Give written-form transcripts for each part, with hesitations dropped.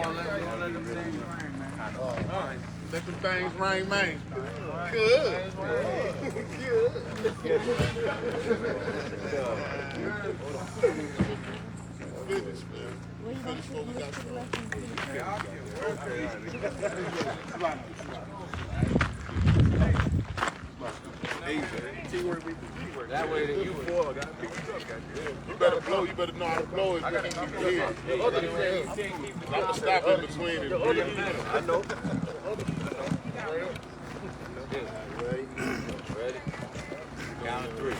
let them things rain, man. Let them things rain, man. Good. Good. Business, man. Finish what we got going. That way that you fall, I gotta pick you up, You better blow, you better know how to blow it. I got to keep your head. I'm going to stop in between and breathe. I know. Ready? Count of 3.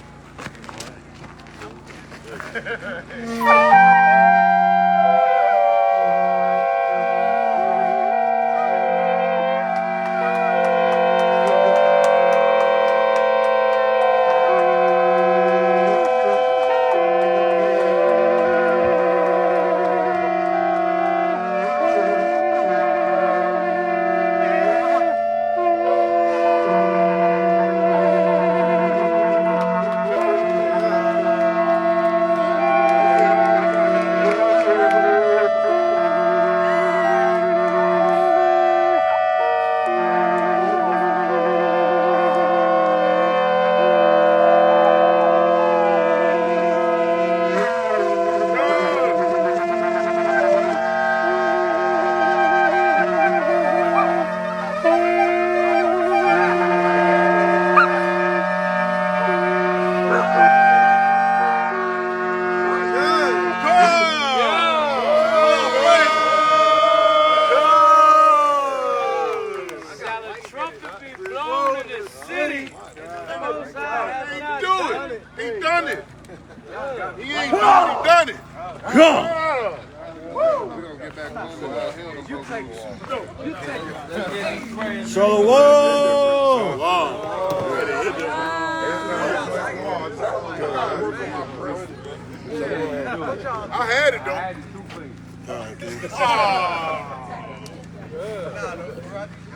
I had it though.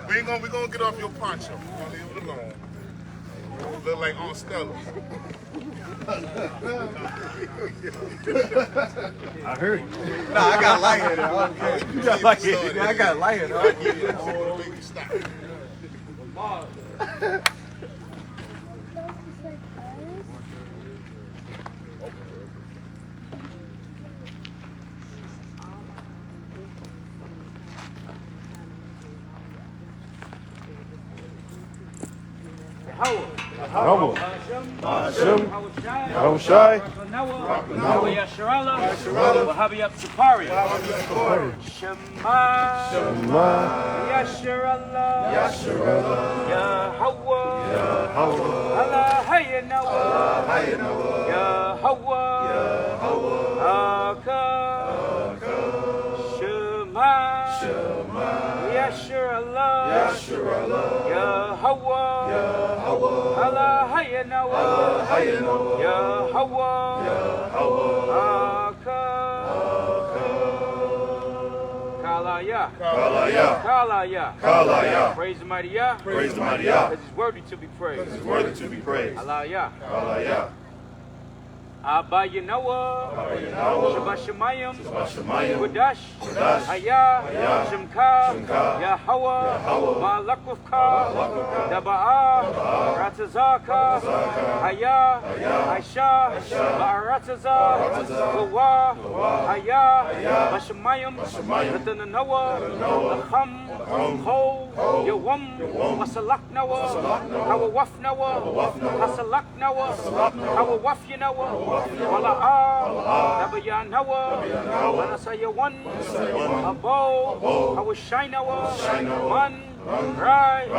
We gonna get off your poncho. We're gonna leave it alone. You look like Aunt Stella. I heard you. Nah, I got lightheaded. You got lightheaded. I got lightheaded. Stop. H.O.I. Shema Yashirallah Yahweh Allah Hayanawa Yahweh Aka Shema Yashirallah Yahweh Allah Hayanawa Yahweh Aka Kalaya. Praise the mighty Yah. Praise the mighty Yah. Because he's worthy to be praised. He's worthy to be praised. Kalaya. Abba Yanoah, Shabbat Shemayim, Wadash, Haya, Shemka, Yahweh, Malakufka, Daba'ah, Ratazaka, Haya, Aisha, Ba'arataza, Gawa, Haya, Bashemayim, Ratananoah, Lacham, Ho, Yawam, Masalak Noah, Hawawaf Noah, Hasalak Noah, Hawawaf Yanoah. Wala'ah, Nabayan Noah, Manasayawan, Abo, Hawashinawa, Man, Rai,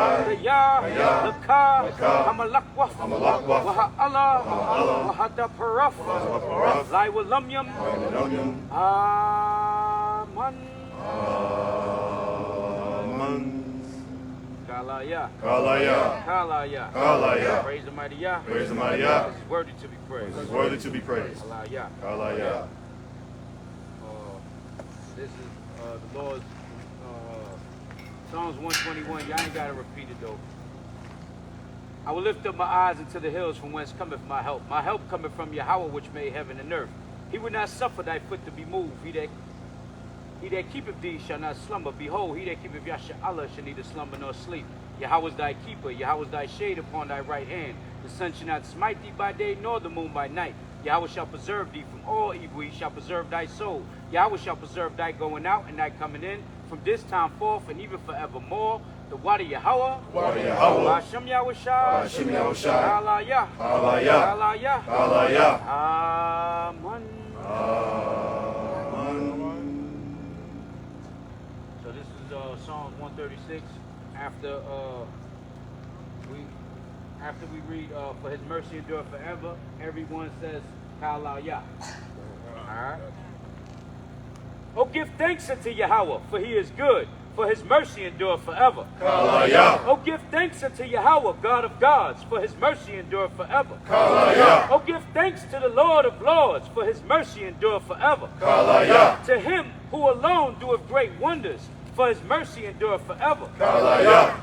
Yah, Laka, Hamalakwaf, Waha'Allah, Wahadaparaf, Laiwalamyam, Aman. Kalaya. Praise the mighty Yah. Praise the mighty Yah. He's worthy to be praised. He's worthy to be praised. Kalaya. This is the Lord's Psalms 121. Y'all ain't got to repeat it though. I will lift up my eyes into the hills from whence cometh my help. My help cometh from Yahweh which made heaven and earth. He would not suffer thy foot to be moved. He that keepeth thee shall not slumber. Behold, he that keepeth Yashiyah shall neither slumber nor sleep. Yahweh is thy keeper. Yahweh is thy shade upon thy right hand. The sun shall not smite thee by day, nor the moon by night. Yahweh shall preserve thee from all evil. He shall preserve thy soul. Yahweh shall preserve thy going out and thy coming in, from this time forth and even forevermore. Tabernacles, Yahweh. Hashem Yahushua. Hashem Yahushua. Hallelujah. Hallelujah. Hallelujah. Hallelujah. Amen. So this is Psalms 136. After we read for his mercy endureth forever, everyone says Hallelujah. Alright. Oh, give thanks unto Yahweh, for he is good, for his mercy endureth forever. Hallelujah. Oh, give thanks unto Yahweh, God of gods, for his mercy endureth forever. Hallelujah. Oh, give thanks to the Lord of lords, for his mercy endureth forever. Hallelujah. To him who alone doeth great wonders, for his mercy endureth forever. Hallelujah.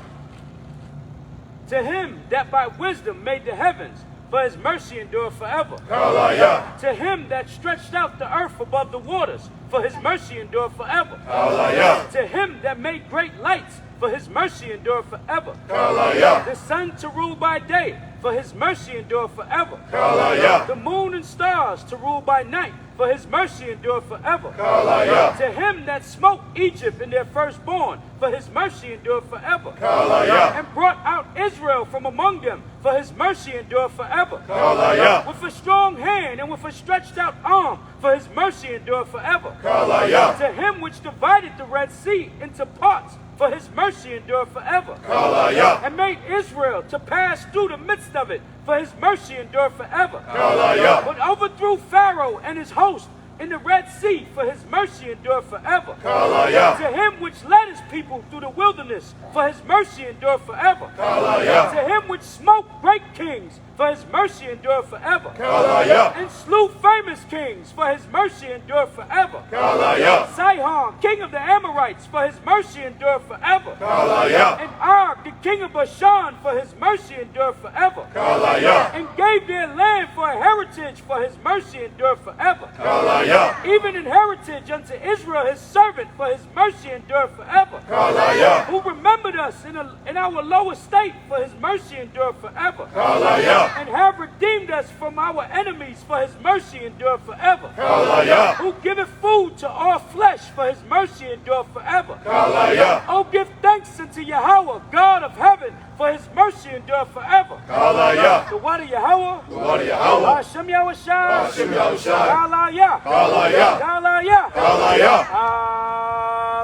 To him that by wisdom made the heavens, for his mercy endureth forever. Hallelujah. To him that stretched out the earth above the waters, for his mercy endureth forever. Hallelujah. To him that made great lights, for his mercy endureth forever. Hallelujah. The sun to rule by day, for his mercy endureth forever. Hallelujah. The moon and stars to rule by night, for his mercy endureth forever. Hallelujah. To him that smote Egypt in their firstborn, for his mercy endureth forever. Hallelujah. And brought out Israel from among them, for his mercy endureth forever. Hallelujah. With a strong hand and with a stretched out arm, for his mercy endureth forever. Hallelujah. To him which divided the Red Sea into parts, for his mercy endureth forever. Hallelujah. And made Israel to pass through the midst of it, for his mercy endureth forever. Hallelujah. But overthrew Pharaoh and his host in the Red Sea, for his mercy endureth forever. Hallelujah. To him which led his people through the wilderness, for his mercy endureth forever. Hallelujah. To him which smote great kings, for his mercy endureth forever. Hallelujah. And slew famous kings, for his mercy endureth forever. Hallelujah. Sihon, king of the Amorites, for his mercy endureth forever. Hallelujah. And Og, the king of Bashan, for his mercy endureth forever. Hallelujah. And gave their land for a heritage, for his mercy endureth forever. Hallelujah. Even in heritage unto Israel his servant, for his mercy endureth forever. Hallelujah. Who remembered us in our low estate, for his mercy endureth forever. Hallelujah. And have redeemed us from our enemies, for his mercy endureth forever. Hallelujah. Who giveth food to all flesh, for his mercy endureth forever. Hallelujah. Oh, give thanks unto Yahweh, God of heaven, for his mercy endureth forever. Hallelujah. Tabernacles, Yahweh. Tabernacles, Yahweh. Hashem Yahushua. Hashem Yahushua. Hallelujah. Hallelujah. Hallelujah. Hallelujah.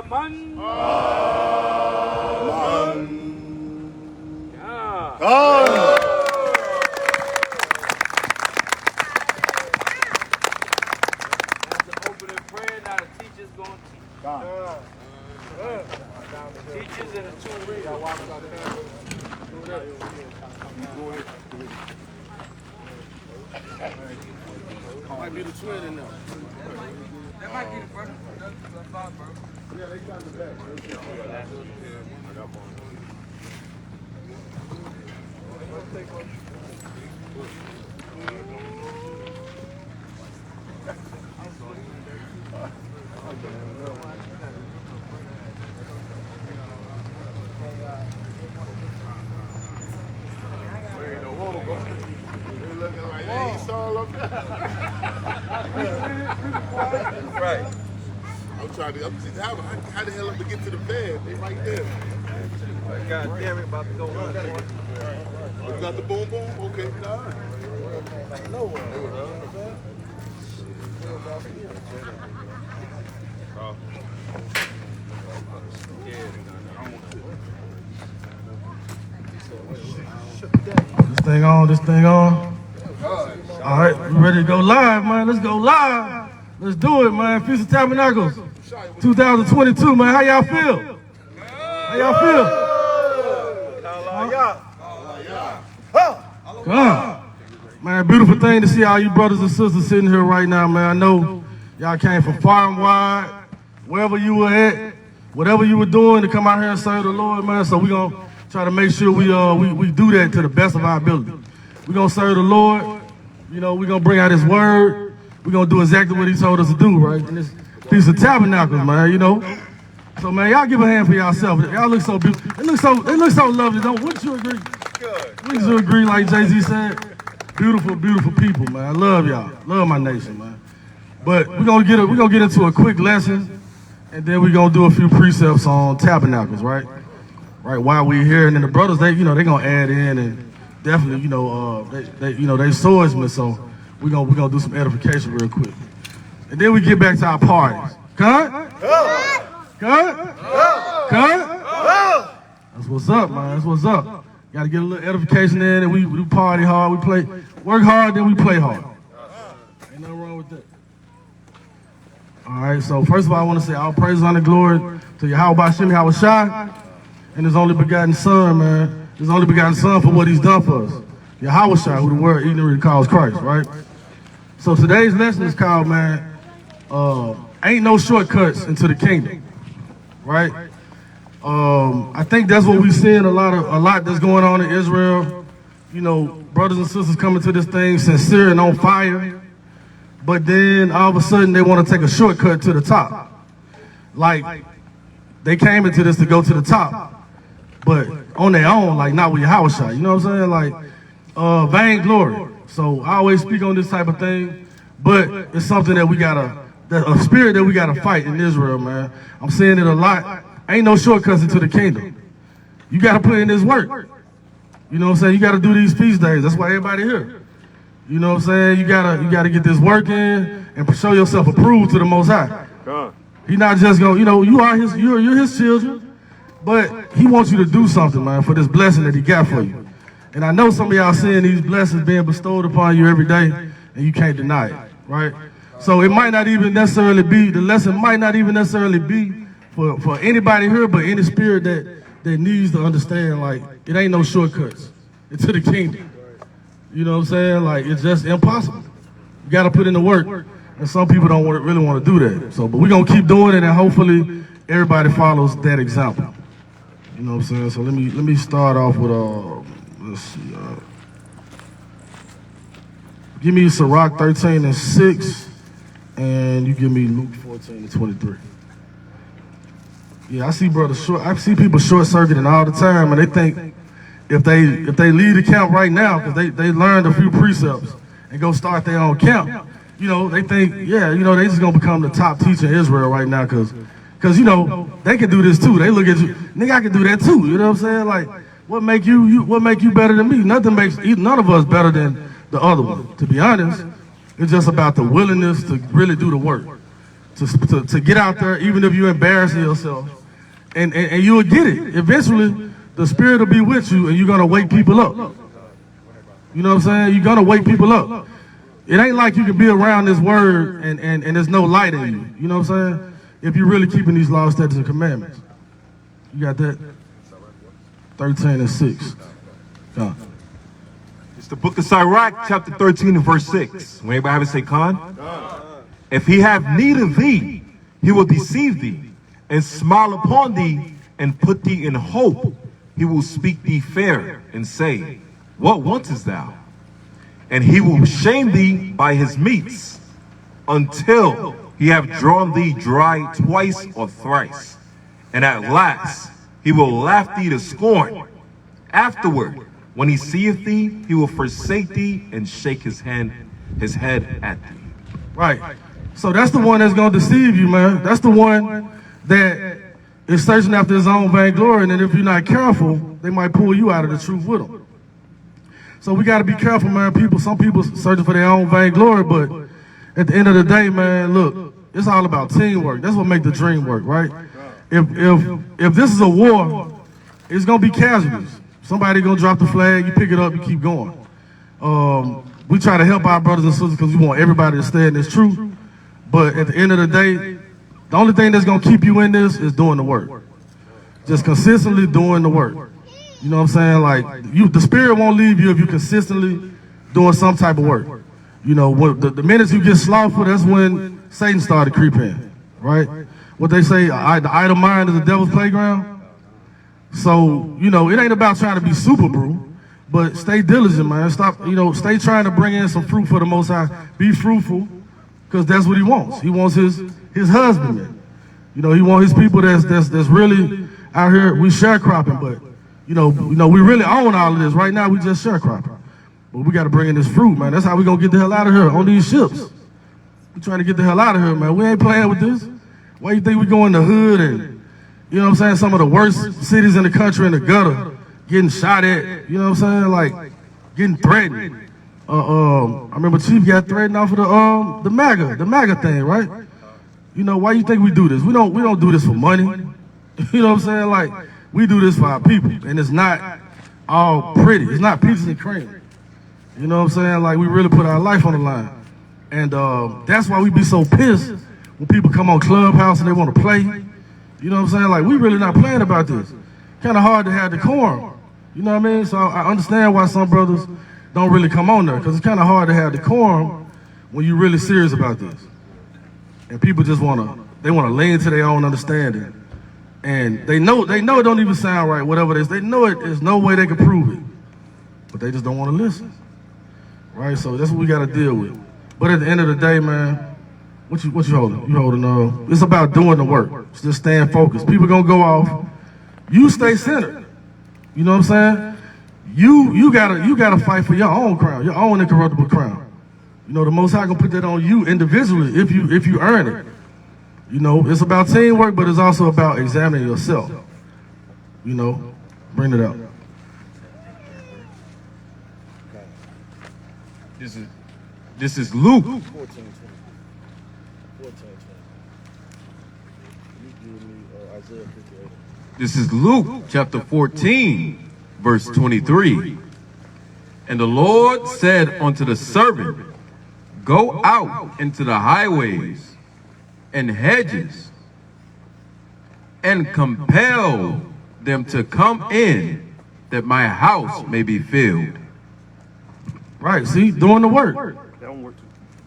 Amen. Amen. Yeah. Teachers and the two readers. Might be the twin in there. That might be the first. That's fine, bro. Yeah, they got the back. Right. I'm trying to. How the hell am I get to the bed? They right there. God damn it, about to go on. You got the boom boom? Okay, nah. This thing on, this thing on. All right, we ready to go live, man. Let's go live. Let's do it, man. Feast of Tabernacles 2022, man. How y'all feel? How y'all feel? Come on. Man, beautiful thing to see all you brothers and sisters sitting here right now, man. I know y'all came from far and wide, wherever you were at, whatever you were doing to come out here and serve the Lord, man. So we're going to try to make sure we do that to the best of our ability. We're going to serve the Lord. You know, we're going to bring out his word. We're going to do exactly what he told us to do, right? And Feast of Tabernacles, man, you know. So, man, y'all give a hand for yourself. Y'all look so beautiful. They look so lovely, don't? Wouldn't you agree? Wouldn't you agree, like Jay-Z said? Beautiful, beautiful people, man. I love y'all. Love my nation, man. But we're gonna get into a quick lesson, and then we're gonna do a few precepts on Tabernacles, right? Right, while we're here, and then the brothers, they gonna add in, and definitely, they swordsmen, so we're gonna do some edification real quick. And then we get back to our parties. Cut? Cut? That's what's up, man. That's what's up. Got to get a little edification in, and we party hard. We work hard, then we play hard. Ain't nothing wrong with that. All right. So first of all, I want to say all praise, honor, glory to 𝐤𝐿 and His only begotten Son, man. His only begotten Son for what He's done for us. 𝐤𝐿, who the world ignorantly calls Christ, right? So today's lesson is called, man, ain't no shortcuts into the kingdom, right? I think that's what we're seeing a lot that's going on in Israel. You know, brothers and sisters coming to this thing sincere and on fire, but then all of a sudden they want to take a shortcut to the top. Like, they came into this to go to the top, but on their own, like not with 𝐤𝐿, you know what I'm saying? Like, vainglory. So I always speak on this type of thing, but it's something that a spirit that we gotta fight in Israel, man. I'm seeing it a lot. Ain't no shortcuts into the kingdom. You gotta put in this work. You know what I'm saying? You gotta do these feast days. That's why everybody here. You know what I'm saying? You gotta get this work in and show yourself approved to the Most High. He not just gonna, you're His children, but He wants you to do something, man, for this blessing that He got for you. And I know some of y'all seeing these blessings being bestowed upon you every day, and you can't deny it, right? So it might not even necessarily be, the lesson might not even necessarily be for anybody here, but any spirit that needs to understand, like, it ain't no shortcuts into the kingdom. You know what I'm saying? Like, it's just impossible. You got to put in the work, and some people don't really want to do that. So, but we're going to keep doing it, and hopefully everybody follows that example. You know what I'm saying? So let me start off with, let's see. Give me Sirach 13:6, and you give me Luke 14:23. Yeah, I see people short circuiting all the time, and they think if they leave the camp right now, because they learned a few precepts and go start their own camp, they think, they just gonna become the top teacher in Israel right now, because they can do this too. They look at you, nigga, I can do that too. You know what I'm saying? Like, what make you better than me? Nothing makes none of us better than the other one. To be honest, it's just about the willingness to really do the work, to get out there, even if you're embarrassing yourself. And you'll get it. Eventually, the Spirit will be with you, and you're going to wake people up. You know what I'm saying? You're going to wake people up. It ain't like you can be around this word and there's no light in you. You know what I'm saying? If you're really keeping these laws, statutes, and commandments. You got that? 13:6. It's the book of Sirach, chapter 13 and verse 6. When everybody have it, say, Khan? If he have need of thee, he will deceive thee, and smile upon thee, and put thee in hope. He will speak thee fair, and say, what wantest thou? And he will shame thee by his meats, until he have drawn thee dry twice or thrice. And at last he will laugh thee to scorn. Afterward, when he seeth thee, he will forsake thee, and shake his head at thee. Right. So that's the one that's going to deceive you, man. That's the one that is searching after his own vainglory, and if you're not careful, they might pull you out of the truth with them. So we got to be careful, man. Some people searching for their own vainglory, but at the end of the day, man, look, it's all about teamwork. That's what makes the dream work, right? If this is a war, it's gonna be casualties. Somebody gonna drop the flag, you pick it up, you keep going. We try to help our brothers and sisters because we want everybody to stay in this truth. But at the end of the day, the only thing that's gonna keep you in this is doing the work. Just consistently doing the work. You know what I'm saying? Like, the Spirit won't leave you if you're consistently doing some type of work. You know, the minutes you get slothful, that's when Satan started creeping in, right? What they say, the idle mind is the devil's playground. So, it ain't about trying to be super brew, but stay diligent, man. Stay trying to bring in some fruit for the Most High. Be fruitful, because that's what he wants. He wants his husbandmen. You know, he wants his people that's really out here. We sharecropping, but you know, we really own all of this. Right now, we just sharecropping. But we got to bring in this fruit, man. That's how we gonna get the hell out of here on these ships. We trying to get the hell out of here, man. We ain't playing with this. Why you think we go in the hood and, you know what I'm saying, some of the worst cities in the country in the gutter, getting shot at, you know what I'm saying, like getting threatened. I remember Chief got threatened off of the MAGA thing, right? You know, why you think we do this? We don't do this for money. You know what I'm saying? Like, we do this for our people, and it's not all pretty. It's not peaches and cream. You know what I'm saying? Like, we really put our life on the line. And that's why we be so pissed when people come on Clubhouse and they want to play. You know what I'm saying? Like, we really not playing about this. Kind of hard to have decorum. You know what I mean? So I understand why some brothers don't really come on there, because it's kind of hard to have decorum when you're really serious about this. And people just want to lean to their own understanding. And they know it don't even sound right, whatever it is. They know it, there's no way they can prove it. But they just don't want to listen. Right? So that's what we got to deal with. But at the end of the day, man, what you holding? You holding, it's about doing the work. It's just staying focused. People gonna go off. You stay centered. You know what I'm saying? You gotta fight for your own crown, your own incorruptible crown. You know, the Most High gonna put that on you individually if you earn it. You know, it's about teamwork, but it's also about examining yourself. You know, bring it out. This is Luke. 14:20. Isaiah 58. This is Luke chapter 14, verse 23. And the Lord said unto the servant, go out into the highways and hedges and compel them to come in, that my house may be filled. Right, see, doing the work.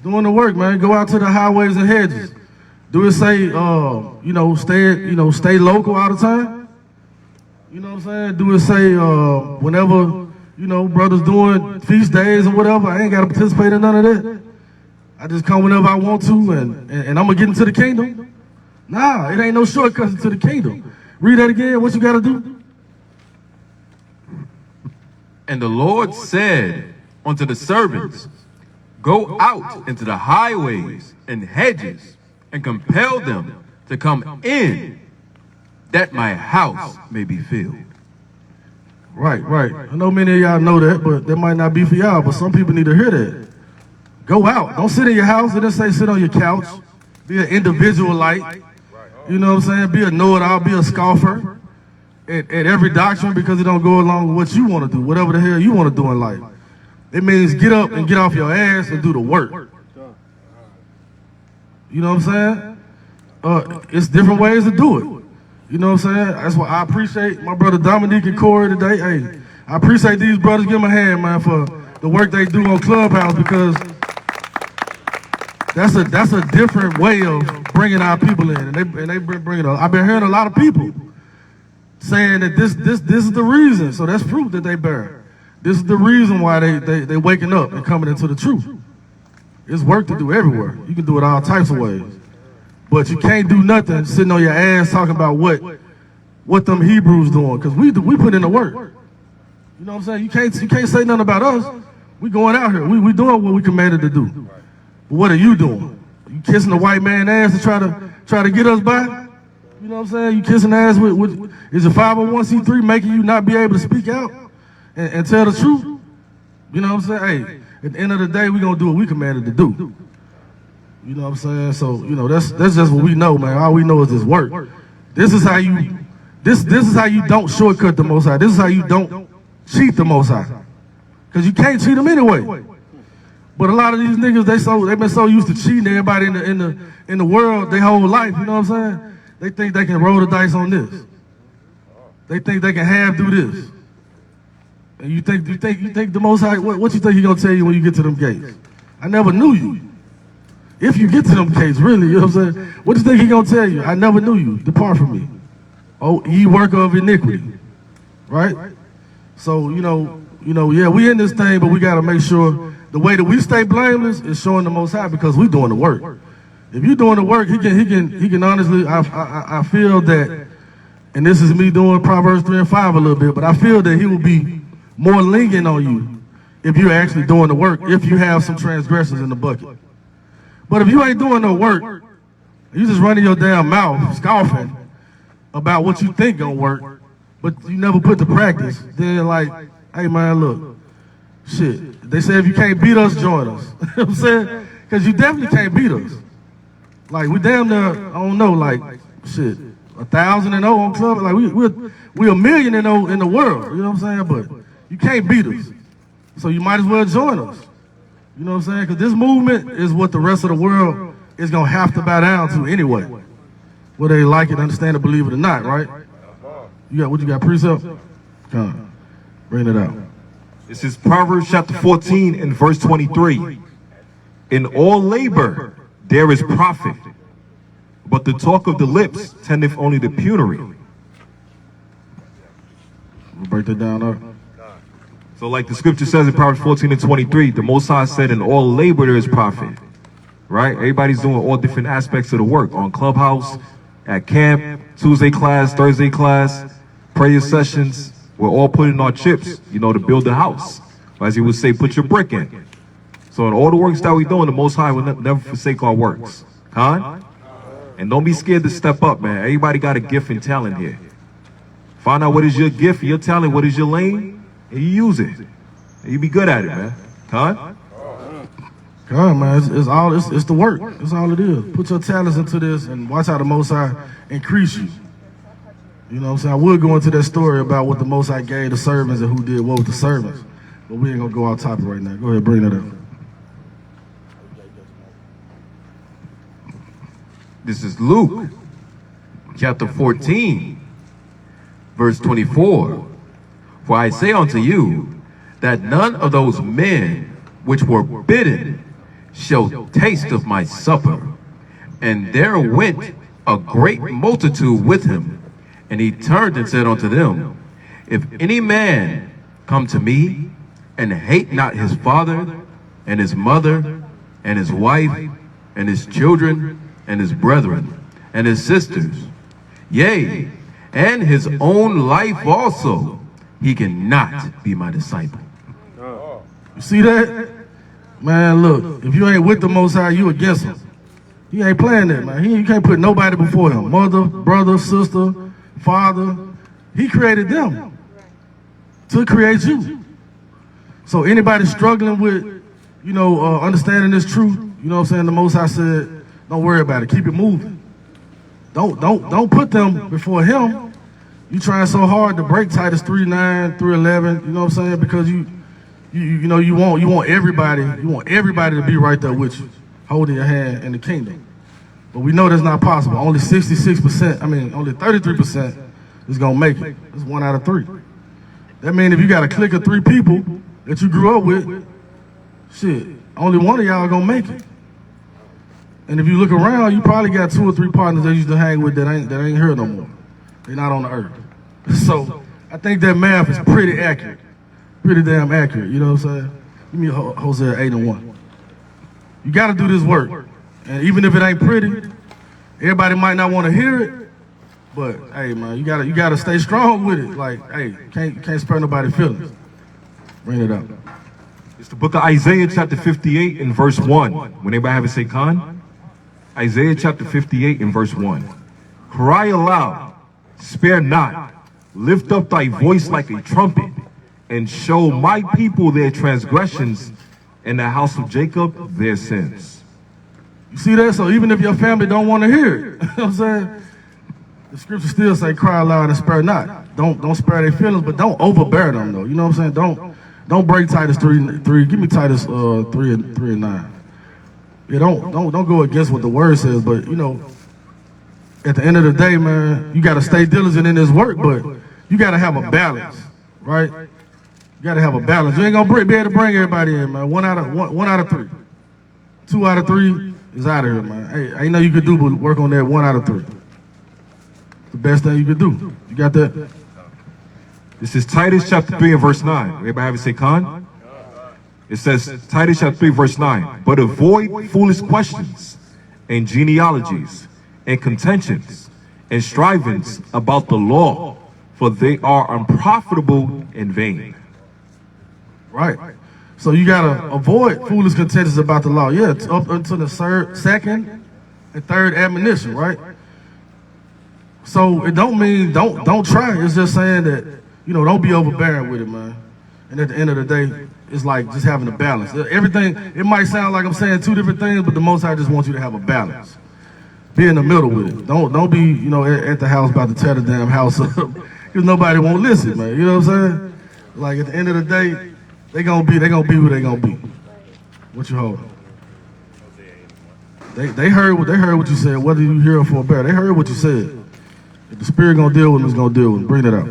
Doing the work, man. Go out to the highways and hedges. Do it say, stay local all the time? You know what I'm saying? Do it say, whenever, brothers doing feast days or whatever, I ain't got to participate in none of that. I just come whenever I want to and I'm going to get into the kingdom. Nah, it ain't no shortcuts into the kingdom. Read that again, what you got to do? And the Lord said unto the servants, go out into the highways and hedges and compel them to come in, that my house may be filled. Right. I know many of y'all know that, but that might not be for y'all, but some people need to hear that. Go out. Don't sit in your house. It doesn't say sit on your couch. Be an individualite. You know what I'm saying? Be a know-it-all. Be a scoffer at every doctrine because it don't go along with what you want to do, whatever the hell you want to do in life. It means get up and get off your ass and do the work. You know what I'm saying? It's different ways to do it. You know what I'm saying? That's why I appreciate my brother Dominique and Corey today. Hey, I appreciate these brothers. Give them a hand, man, for the work they do on Clubhouse, because that's a different way of bringing our people in, and they bring it up. I've been hearing a lot of people saying that this is the reason. So that's fruit that they bear. This is the reason why they waking up and coming into the truth. It's work to do everywhere. You can do it all types of ways. But you can't do nothing sitting on your ass talking about what them Hebrews doing, because we put in the work. You know what I'm saying? You can't say nothing about us. We going out here. We doing what we commanded to do. But what are you doing? You kissing the white man's ass to try to get us by? You know what I'm saying? You kissing ass with is your 501c3 making you not be able to speak out and tell the truth? You know what I'm saying? Hey, at the end of the day, we gonna do what we commanded to do. You know what I'm saying? So, that's just what we know, man. All we know is this work. This is how you don't shortcut the Most High. This is how you don't cheat the Most High. Because you can't cheat them anyway. But a lot of these niggas, they've been so used to cheating everybody in the world their whole life, you know what I'm saying? They think they can roll the dice on this. They think they can half do this. And you think the Most High, what you think he gonna tell you when you get to them gates? I never knew you. If you get to them gates, really, you know what I'm saying? What you think he gonna tell you? I never knew you. Depart from me. Oh, ye worker of iniquity. Right? So, you know, yeah, we in this thing, but we got to make sure the way that we stay blameless is showing the Most High because we doing the work. If you're doing the work, he can honestly, I feel that, and this is me doing Proverbs 3 and 5 a little bit, but I feel that he will be more lenient on you if you're actually doing the work, if you have some transgressions in the bucket. But if you ain't doing no work, you just running your damn mouth, scoffing about what you think gonna work, but you never put to practice, then like, hey man, look, shit, they say if you can't beat us, join us. You know what I'm saying? Because you definitely can't beat us. Like, we damn near, I don't know, like, shit, 1,000-0 on club, like, we 1,000,000 in the world, you know what I'm saying? But you can't beat us. So you might as well join us. You know what I'm saying? Because this movement is what the rest of the world is going to have to bow down to anyway. Whether they like it, understand it, believe it or not, right? You got, what you got, precept? Come on, bring it out. This is Proverbs chapter 14 and verse 23. In all labor there is profit, but the talk of the lips tendeth only to penury. We'll break that down up. So like the scripture says in Proverbs 14 and 23, the Most High said in all labor there is profit, right? Everybody's doing all different aspects of the work on Clubhouse, at camp, Tuesday class, Thursday class, prayer sessions. We're all putting our chips, you know, to build the house. As he would say, put your brick in. So in all the works that we're doing, the Most High will never forsake our works. Huh? And don't be scared to step up, man. Everybody got a gift and talent here. Find out what is your gift, your talent, what is your lane, and you use it. And you be good at it, man. Huh? God, man, it's the work. That's all it is. Put your talents into this and watch how the Most High increase you. You know what I'm saying? I would go into that story about what the Most High gave the servants and who did what with the servants. But we ain't gonna go off topic right now. Go ahead, bring that up. This is Luke, chapter 14, verse 24. For I say unto you, that none of those men which were bidden shall taste of my supper. And there went a great multitude with him. And he turned and said unto them, if any man come to me, and hate not his father, and his mother, and his wife, and his children, and his brethren, and his sisters, yea, and his own life also, he cannot be my disciple. You see that? Man, look, if you ain't with the Most High, you against him. You ain't playing that, man. You can't put nobody before him. Mother, brother, sister, father. He created them to create you. So anybody struggling with, you know, understanding this truth, you know what I'm saying? The Most High said, don't worry about it. Keep it moving. Don't put them before him. You trying so hard to break Titus 3:9, 3:11, you know what I'm saying? Because you want everybody to be right there with you, holding your hand in the kingdom. But we know that's not possible. Only 33% is gonna make it. It's 1 out of 3. That means if you got a clique of 3 people that you grew up with, shit, only one of y'all gonna make it. And if you look around, you probably got 2 or 3 partners that you used to hang with that ain't here no more. They're not on the earth. So I think that math is pretty accurate. Pretty damn accurate, you know what I'm saying? Give me Hosea 8 and 1. You gotta do this work. And even if it ain't pretty, everybody might not want to hear it, but hey man, you gotta stay strong with it. Like, hey, can't spare nobody's feelings. Bring it up. It's the book of Isaiah chapter 58 and verse 1. When anybody have it, say con. Isaiah chapter 58 and verse 1. Cry aloud, spare not, lift up thy voice like a trumpet, and show my people their transgressions, and the house of Jacob their sins. You see that? So even if your family don't want to hear it, you know what I'm saying? The scripture still say cry aloud and spare not. Don't spare their feelings, but don't overbear them though. You know what I'm saying? Don't break Titus 3. Give me Titus 3 and 9. Yeah, don't go against what the word says, but you know, at the end of the day, man, you gotta stay diligent in this work, but you gotta have a balance, right? You gotta have a balance. You ain't gonna be able to bring everybody in, man. 1 out of 3. 2 out of 3 is out of here, man. Hey, ain't nothing you could do but work on that 1 out of 3. The best thing you could do. You got that? This is Titus chapter 3 and verse 9. Everybody have it say con? It says, Titus chapter 3 verse 9. But avoid foolish questions and genealogies and contentions and strivings about the law, for they are unprofitable and vain. Right. So you gotta avoid foolish contentions about the law. Yeah, it's up until the second and third admonition, right? So it don't mean don't try. It's just saying that, you know, don't be overbearing with it, man. And at the end of the day, it's like just having a balance. Everything, it might sound like I'm saying two different things, but the Most High just wants you to have a balance. Be in the middle with it. Don't be, you know, at the house about to tear the damn house up, because nobody won't listen, man. You know what I'm saying? Like at the end of the day, they gonna be who they gonna be. What you holding? They heard what you said. Whether you hear or forbear, they heard what you said. If the Spirit gonna deal with them, it's gonna deal with them. Bring it out.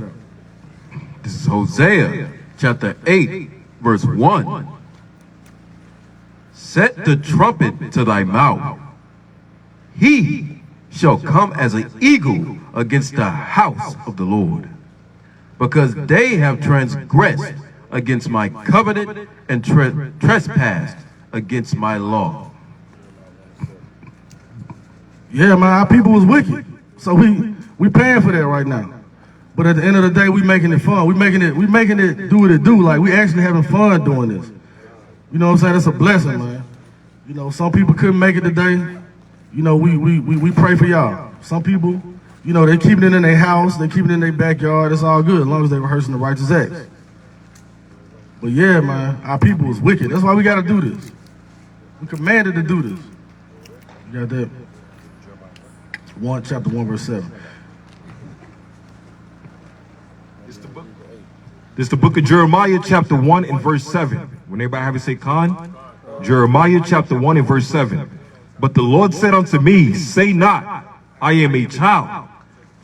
This is Hosea chapter 8, verse 1. Set the trumpet to thy mouth. He shall come as an eagle against the house of the Lord, because they have transgressed against my covenant and trespassed against my law. Yeah, man, our people was wicked. So we paying for that right now. But at the end of the day, we making it fun. We making it do what it do. Like, we actually having fun doing this. You know what I'm saying? That's a blessing, man. You know, some people couldn't make it today. You know, we pray for y'all. Some people, you know, they keeping it in their house, they keeping it in their backyard. It's all good as long as they rehearsing the righteous acts. But yeah, man, our people was wicked. That's why we got to do this. We commanded to do this. You got that? Chapter 1, verse 7. This is the book of Jeremiah chapter 1 and verse 7. When everybody have it say con? Jeremiah chapter 1 and verse 7. But the Lord said unto me, say not, I am a child.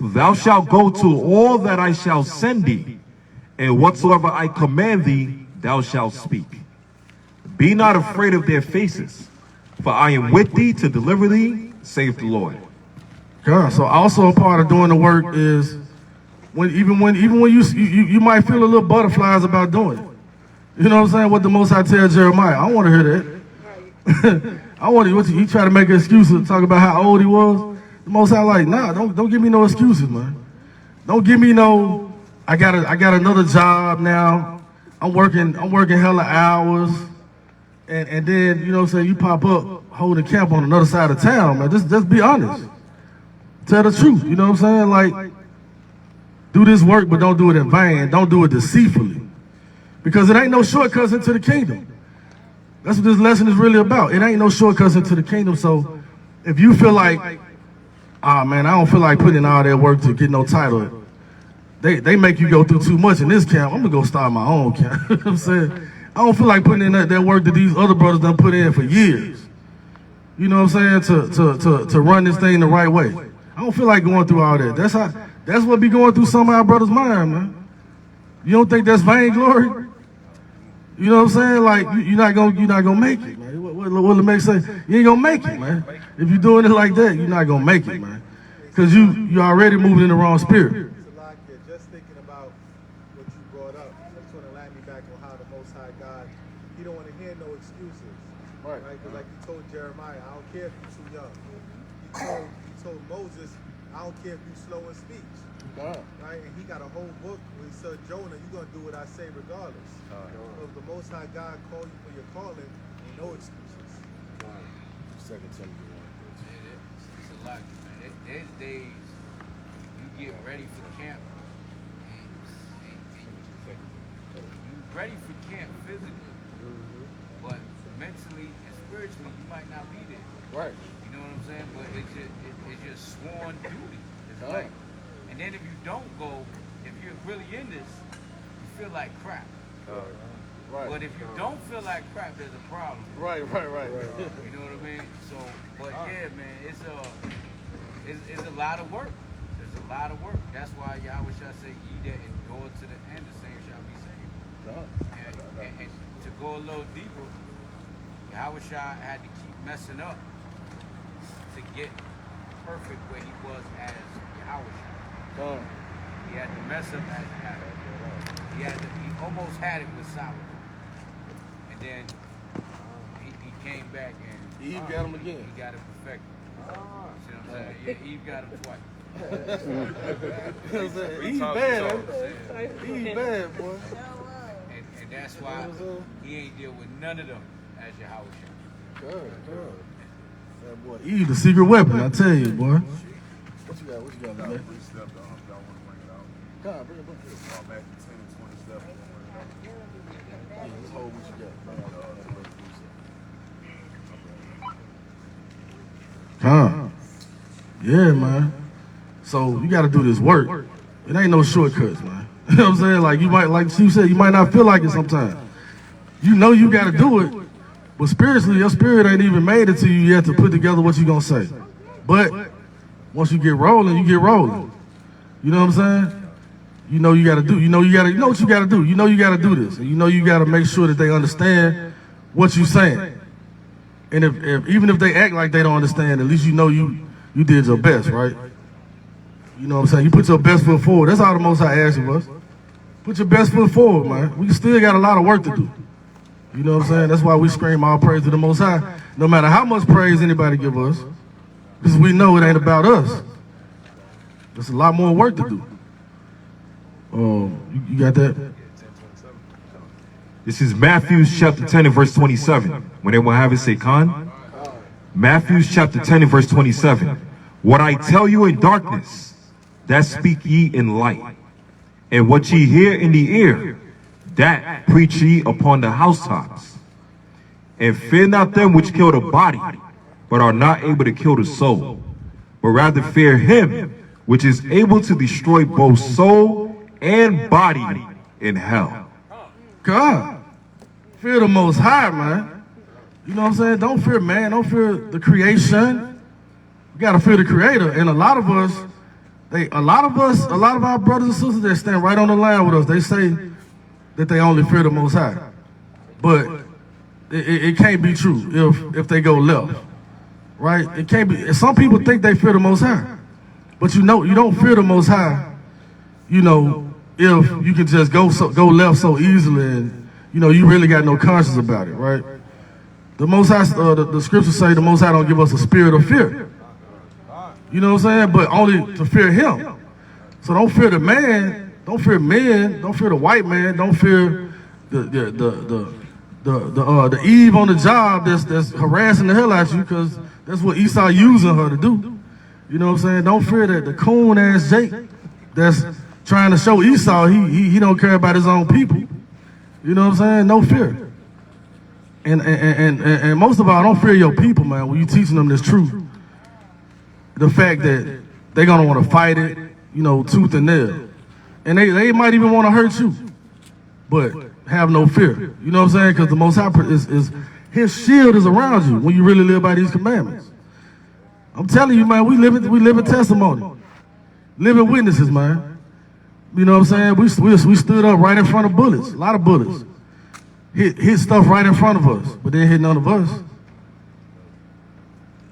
Thou shalt go to all that I shall send thee, and whatsoever I command thee, thou shalt speak. Be not afraid of their faces, for I am with thee to deliver thee, saith the Lord. God, so also a part of doing the work is even when you might feel a little butterflies about doing it. You know what I'm saying? What the Most High tell Jeremiah. I don't want to hear that. I want to. He try to make an excuse to talk about how old he was. The Most High like, nah, don't give me no excuses, man. Don't give me no. I got another job now. I'm working hella hours, and then you know what I'm saying, you pop up holding camp on another side of town, man. Just be honest. Tell the truth. You know what I'm saying? Like, do this work, but don't do it in vain. Don't do it deceitfully, because it ain't no shortcuts into the kingdom. That's what this lesson is really about. It ain't no shortcuts into the kingdom. So if you feel like, man, I don't feel like putting in all that work to get no title, they make you go through too much in this camp, I'm gonna go start my own camp. You know what I'm saying? I don't feel like putting in that work that these other brothers done put in for years. You know what I'm saying? To run this thing the right way. I don't feel like going through all that. That's what be going through some of our brothers' mind, man. You don't think that's vainglory? You know what I'm saying? Like, you're not gonna make it, man. What it make sense? You ain't gonna make it, man. If you're doing it like that, you're not gonna make it, man. Because you already moving in the wrong spirit. Just thinking about what you brought up, that's going to land me back on how the Most High God, he don't want to hear no excuses. Right? Because like he told Jeremiah, I don't care if you're too young. He told Moses, I don't care if you're slow in speech. Right? And he got a whole book where he said, Jonah, you're going to do what I say regardless. So if the Most High God called you for your calling, no excuses. Second Timothy 1. It's a lot, man. There's days you get ready for camp, and you ready for camp physically, but mentally and spiritually you might not be there. Right. You know what I'm saying? But it's just sworn duty. It's like, and then if you don't go, if you're really in this, you feel like crap. Right. But if you don't feel like crap, there's a problem. Right. You know what I mean? So, but yeah, man, it's a lot of work. There's a lot of work. That's why Yahweh say, ye that endure to the end, the same shall be saved. And to go a little deeper, Yahweh had to keep messing up to get perfect where he was as Yahweh. He had to mess up as Adam. He almost had it with Solomon. And then he came back and Eve got him again. He got it perfected. See what I'm saying? Yeah, Eve got him twice. He's bad, He's bad, boy. And that's why he ain't deal with none of them as Yahweh. Good. That boy, Eve, the secret weapon, I tell you, boy. What you got, man? Y'all want to bring it out? God, bring it back. Matthew 10 and 27. Yeah, let's hold what you got. Yeah, man. So you got to do this work. It ain't no shortcuts, man. You know what I'm saying? Like you might, like Chief said, you might not feel like it sometimes. You know you got to do it, but spiritually, your spirit ain't even made it to you yet to put together what you gonna say. But once you get rolling, you get rolling. You know what I'm saying? You know you got to do. You know what you got to do. You know you got to do this, and you know you got to make sure that they understand what you're saying. And even if they act like they don't understand, at least you know you did your best, right? You know what I'm saying? You put your best foot forward. That's all the Most High asked of us. Put your best foot forward, man. We still got a lot of work to do. You know what I'm saying? That's why we scream all praise to the Most High, no matter how much praise anybody give us, because we know it ain't about us. There's a lot more work to do. You got that? This is Matthew chapter 10 and verse 27. When they will have it, say Khan. Matthew chapter 10 and verse 27. What I tell you in darkness, that speak ye in light. And what ye hear in the ear, that preach ye upon the housetops. And fear not them which kill the body, but are not able to kill the soul. But rather fear him which is able to destroy both soul and body in hell. God. Fear the Most High, man. You know what I'm saying? Don't fear man. Don't fear the creation. You gotta fear the Creator. And a lot of our brothers and sisters that stand right on the line with us, they say that they only fear the Most High. But it can't be true if they go left, right? It can't be. Some people think they fear the Most High, but you know you don't fear the Most High. You know, if you can just go left so easily, and you know you really got no conscience about it, right? The Most High, the scriptures say the Most High don't give us a spirit of fear. You know what I'm saying? But only to fear Him. So don't fear the man. Don't fear men. Don't fear the white man. Don't fear the Eve on the job that's harassing the hell out you, because that's what Esau using her to do. You know what I'm saying? Don't fear that the coon ass Jake that's trying to show Esau he don't care about his own people. You know what I'm saying? No fear. And most of all, don't fear your people, man, when you teaching them this truth. The fact that they're gonna want to fight it, you know, tooth and nail. And they might even want to hurt you. But have no fear. You know what I'm saying? Because the Most High is His shield is around you when you really live by these commandments. I'm telling you, man, we live in testimony. Living witnesses, man. You know what I'm saying? We stood up right in front of bullets, a lot of bullets. Hit stuff right in front of us, but they hit none of us.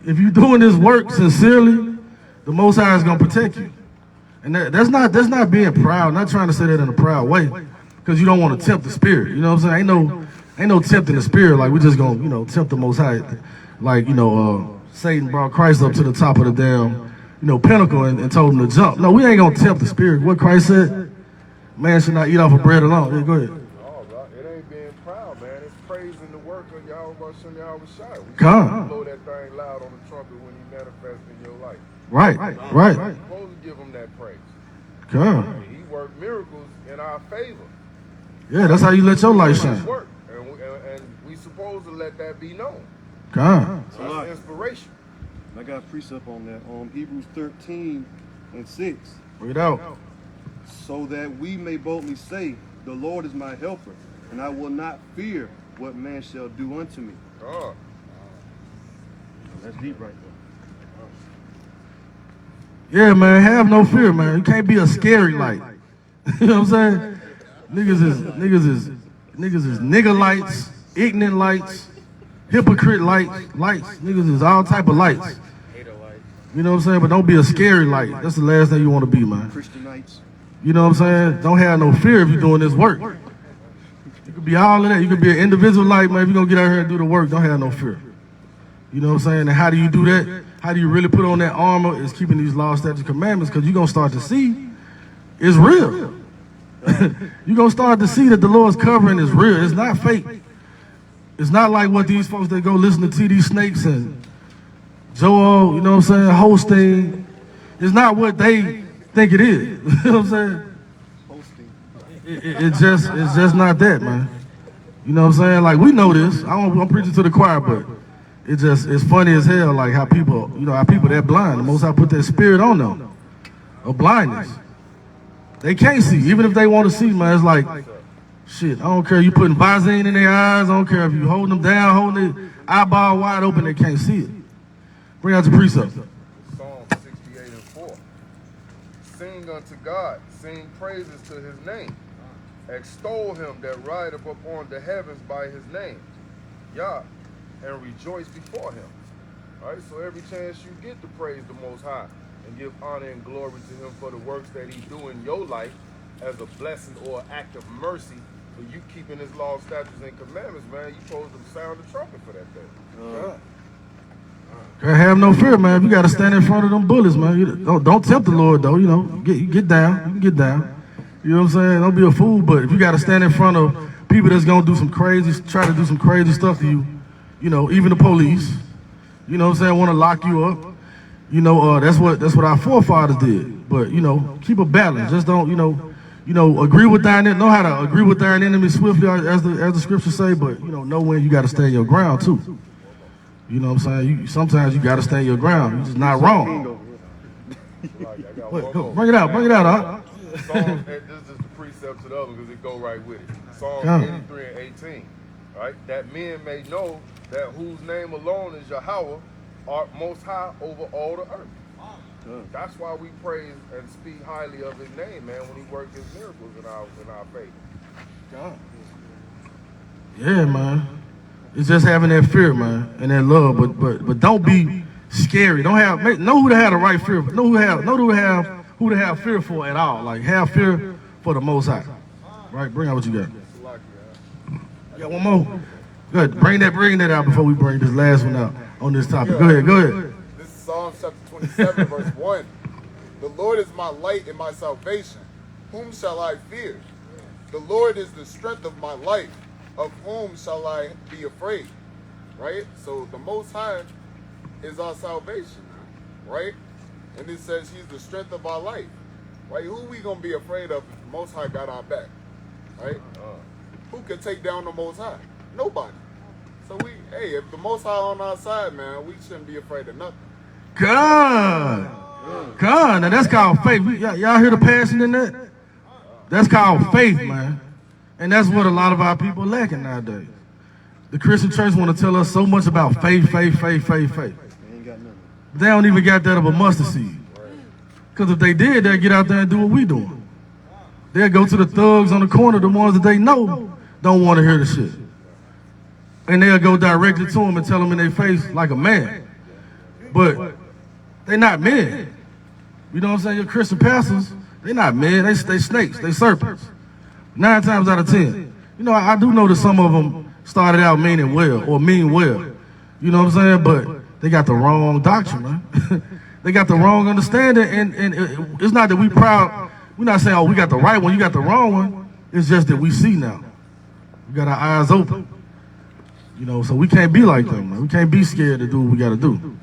If you're doing this work sincerely, the Most High is gonna protect you. And that's not being proud, not trying to say that in a proud way, because you don't want to tempt the spirit. You know what I'm saying? Ain't no tempting the spirit, like we just gonna, you know, tempt the Most High. Like, you know, Satan brought Christ up to the top of the damn, you know, pinnacle and told him to jump. No, we ain't gonna tempt the spirit. What Christ said, man should not eat off of bread alone. Yeah, go ahead. It ain't being proud, man. It's praising the work of Yahweh. We God. blow that thing loud on the trumpet when He manifests in your life. Right. We're supposed to give Him that praise. God. He worked miracles in our favor. Yeah, that's how you let your light shine. And we supposed to let that be known. God. That's inspiration. I got a precept on that. Hebrews 13 and 6. Bring it out. So that we may boldly say, the Lord is my helper, and I will not fear what man shall do unto me. That's deep right there. Yeah, man, have no fear, man. You can't be a scary light. You know what I'm saying? Niggas is nigga lights, ignorant lights, hypocrite lights. Niggas is all type of lights. You know what I'm saying? But don't be a scary light. That's the last thing you want to be, man. Christianites. You know what I'm saying? Don't have no fear if you're doing this work. You could be all of that. You could be an individual like, man, if you're going to get out here and do the work, don't have no fear. You know what I'm saying? And how do you do that? How do you really put on that armor is keeping these laws, statutes, commandments, because you're going to start to see it's real. You're going to start to see that the Lord's covering is real. It's not fake. It's not like what these folks that go listen to T.D. Snakes and Joel, you know what I'm saying, Holstein. It's not what they think it is. You know what I'm saying? It's just not that, man. You know what I'm saying? Like, we know this. I'm preaching to the choir, but it's funny as hell, like how people, how people that blind, the Most High put that spirit on them of blindness. They can't see, even if they want to see, man. It's like, shit, I don't care if you putting Visine in their eyes, I don't care if you holding them down, holding their eyeball wide open, they can't see it. Bring out your precept. Psalm 68:4. Sing unto God, sing praises to his name. Extol him that rideth upon the heavens by his name, Yah, and rejoice before him. All right, so every chance you get to praise the Most High and give honor and glory to him for the works that he do in your life as a blessing or act of mercy for you keeping his laws, statutes, and commandments, man, you supposed to sound the trumpet for that thing. Can't have no fear, man. You got to stand in front of them bullets, man. Don't tempt the Lord, though. Get down. You can get down. You know what I'm saying? Don't be a fool. But if you got to stand in front of people that's gonna do some crazy, try to do some crazy stuff to you, even the police. You know what I'm saying? Want to lock you up. That's what our forefathers did. But keep a balance. Just don't agree with thine enemy. Know how to agree with thine enemy swiftly, as the scriptures say. But know when you got to stand your ground too. You know what I'm saying? Sometimes you got to stand your ground. You're just not wrong. Wait, go, bring it out, huh? This is the precept to the other because it go right with it. Psalm 83 and 18. Right? That men may know that whose name alone is Yahweh, art most high over all the earth. That's why we praise and speak highly of his name, man, when he works his miracles in our faith. Yeah, man. It's just having that fear, man, and that love, but don't be scary. Know who to have the right fear. Know who to have fear for at all. Like, have fear for the Most High. Right? Bring out what you got. You got one more. Good. Bring that out before we bring this last one out on this topic. Go ahead. This is Psalm chapter 27, verse 1. The Lord is my light and my salvation. Whom shall I fear? The Lord is the strength of my life. Of whom shall I be afraid? Right? So the Most High is our salvation, right? And it says he's the strength of our life, right? Who we gonna be afraid of if the Most High got our back, right? Who can take down the Most High? Nobody. So if the Most High on our side, man, we shouldn't be afraid of nothing. God, now that's called faith. Y'all hear the passion in that? That's called faith, man. And that's what a lot of our people are lacking nowadays. The Christian church want to tell us so much about faith. They don't even got that of a mustard seed. Because if they did, they'd get out there and do what we doing. They'll go to the thugs on the corner, the ones that they know don't want to hear the shit. And they'll go directly to them and tell them in their face like a man. But they're not men. You know what I'm saying? Your Christian pastors, they're not men. They snakes. They serpents. 9 times out of 10. I do know that some of them started out meaning well or mean well. You know what I'm saying? But they got the wrong doctrine, man. They got the wrong understanding. And it's not that we proud. We're not saying, oh, we got the right one, you got the wrong one. It's just that we see now. We got our eyes open. So we can't be like them, man. We can't be scared to do what we got to do.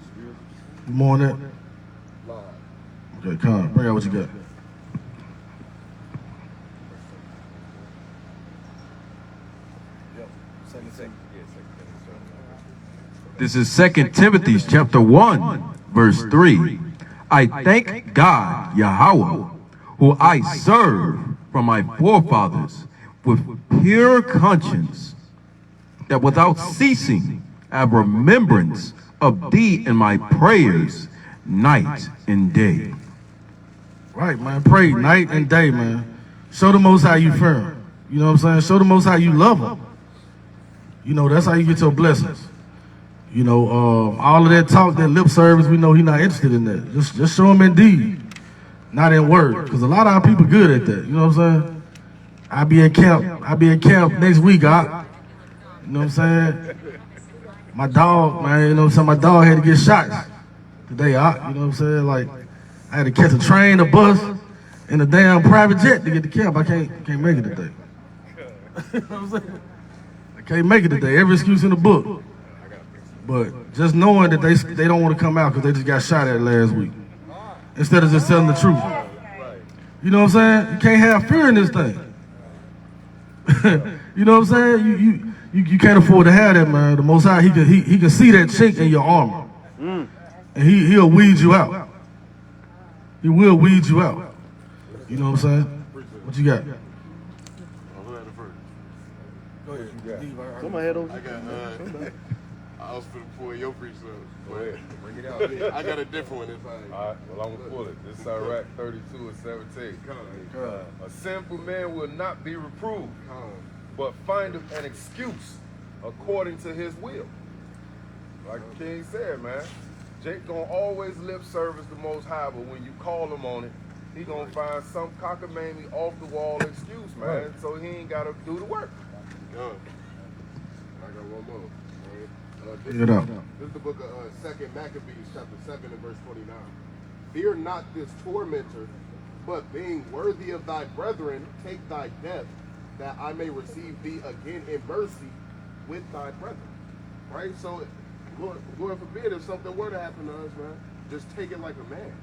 You more on that? Okay, come on. Bring out what you got. This is 2 Timothy chapter 1, verse 3. I thank God, Yahweh, who I serve from my forefathers with pure conscience, that without ceasing I have remembrance of thee in my prayers night and day. Right, man. Pray night and day, man. Show the Most High you firm. You know what I'm saying? Show the Most High you love him. That's how you get your blessings. All of that talk, that lip service, we know he's not interested in that. Just show him in deed. not in word. Because a lot of our people good at that. You know what I'm saying? I'll be at camp next week, You know what I'm saying? My dog, man, you know what I'm saying? My dog had to get shots today, You know what I'm saying? Like, I had to catch a train, a bus, and a damn private jet to get to camp. I can't make it today. You know what I'm saying? I can't make it today. Every excuse in the book. But just knowing that they don't want to come out because they just got shot at last week. Instead of just telling the truth. You know what I'm saying? You can't have fear in this thing. You know what I'm saying? You can't afford to have that, man. The Most High, he can see that chink in your armor. And he'll weed you out. He will weed you out. You know what I'm saying? What you got? Go ahead. Put my head over. I got, I was finna pull your preach up. Go ahead, bring it out. I got a different one. All right, well, I'm going to pull it. This is Iraq 32 and 17. A sinful man will not be reproved, but findeth an excuse according to his will. Like the king said, man, Jake gonna always lip service the Most High, but when you call him on it, he gonna find some cockamamie off the wall excuse, man. So he ain't gotta do the work. I got one more. Bring it up. This is the book of 2nd Maccabees, chapter 7 and verse 29. Fear not this tormentor, but being worthy of thy brethren, take thy death, that I may receive thee again in mercy with thy brethren. Right? So, Lord forbid if something were to happen to us, man, just take it like a man.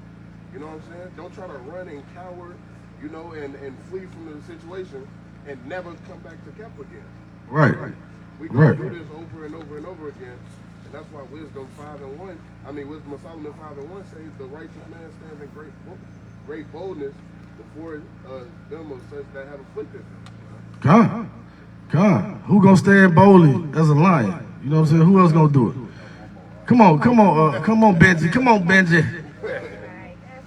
You know what I'm saying? Don't try to run and cower, you know, and flee from the situation and never come back to camp again. Right. We can do this over and over and over again, and that's why Wisdom 5:1. I mean, Wisdom of Solomon 5:1 says the righteous man stands in great boldness before them of such that have afflicted him. God, who gonna stand boldly as a lion? You know what I'm saying? Who else gonna do it? Come on, Benji. Come on, Benji.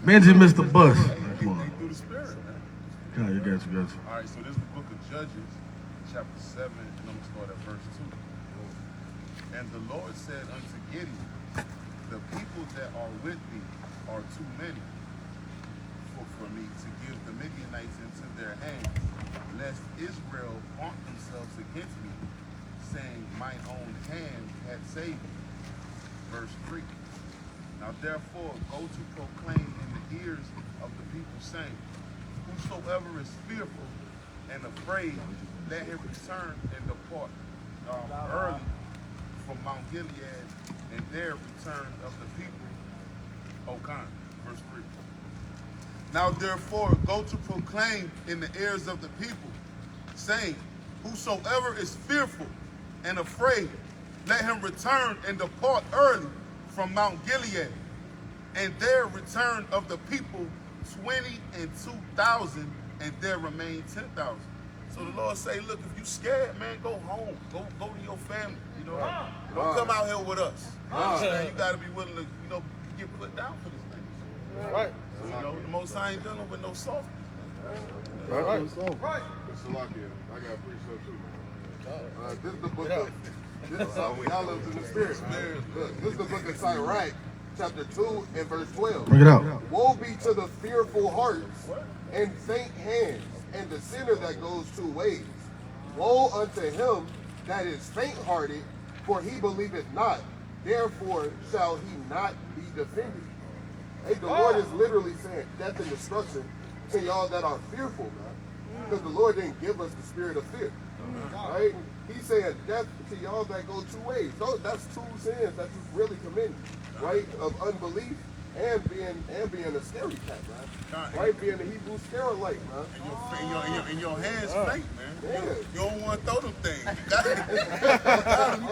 Benji missed the bus. Come on. Through the Spirit, man. God, you got you. All right, so this is the book of Judges, chapter 7, and I'm going to start at verse 2. And the Lord said unto Gideon, the people that are with thee are too many for me to give the Midianites into their hands, lest Israel vaunt themselves against me, saying, mine own hand hath saved me. Verse 3. Now therefore go to proclaim in the ears of the people, saying, whosoever is fearful and afraid, let him return and depart early from Mount Gilead, and there return of the people, O Khan. Verse 3. Now therefore go to proclaim in the ears of the people, saying, whosoever is fearful and afraid, let him return and depart early from Mount Gilead, and there return of the people 22,000, and there remain 10,000. So the Lord say, look, if you scared, man, go home. Go to your family. You know, don't come out here with us. You understand? You got to be willing to, you know, get put down for this thing. Right. So, you know, the Most High ain't dealing with no softness. Right. It's Salakia. I got to preach up too, man. This is the book of, y'all live in the Spirit, man. Look, this is the book of Sirach, chapter 2 and verse 12. Bring it out. Woe be to the fearful hearts and faint hands, and the sinner that goes two ways. Woe unto him that is faint-hearted, for he believeth not, therefore shall he not be defended. Hey, the Lord is literally saying death and destruction to y'all that are fearful, man. Because the Lord didn't give us the spirit of fear. Right? He's saying death to y'all that go two ways. That's two sins that you really committed, right? Of unbelief and being a scary cat, man. Right? Being a Hebrew scarolite, man. And your hands faint, man. Yeah. You don't want to throw them things. You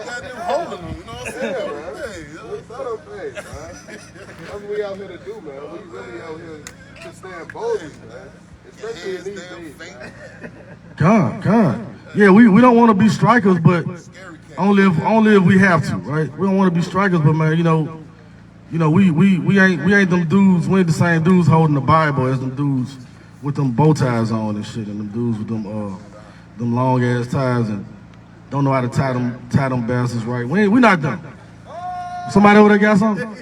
got them holding them. You know what I'm saying? Yeah, man. Throw them things, man. That's what we out here to do, man. We really out here to stand boldly, man. Especially in these days, man. God. Yeah, we don't want to be strikers, but only if we have to, right? We don't want to be strikers, but man, you know, we ain't them dudes. We ain't the same dudes holding the Bible as them dudes with them bow ties on and shit, and them dudes with them long ass ties and don't know how to tie them bastards right. We not them. Somebody over there got something?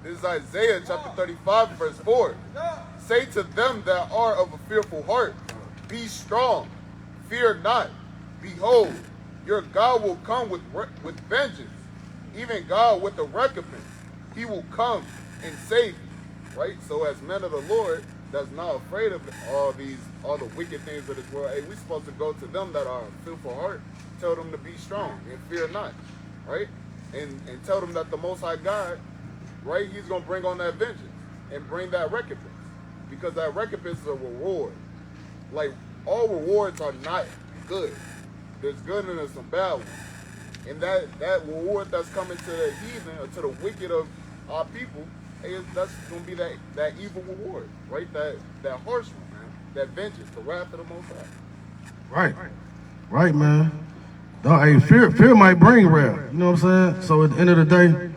This is Isaiah chapter 35, verse 4. Say to them that are of a fearful heart, be strong, fear not. Behold, your God will come with vengeance, even God with a recompense. He will come and save you, right? So as men of the Lord, that's not afraid of all the wicked things of this world, hey, we're supposed to go to them that are of fearful heart, tell them to be strong and fear not, right? And tell them that the Most High God, right, he's going to bring on that vengeance and bring that recompense, because that recompense is a reward. Like, all rewards are not good. There's good and there's some bad ones. And that reward that's coming to the heathen or to the wicked of our people, hey, that's going to be that evil reward, right? That harsh one, man. That vengeance, the wrath of the Most High. Right, man. No, hey, fear might bring wrath. You know what I'm saying? So at the end of the day,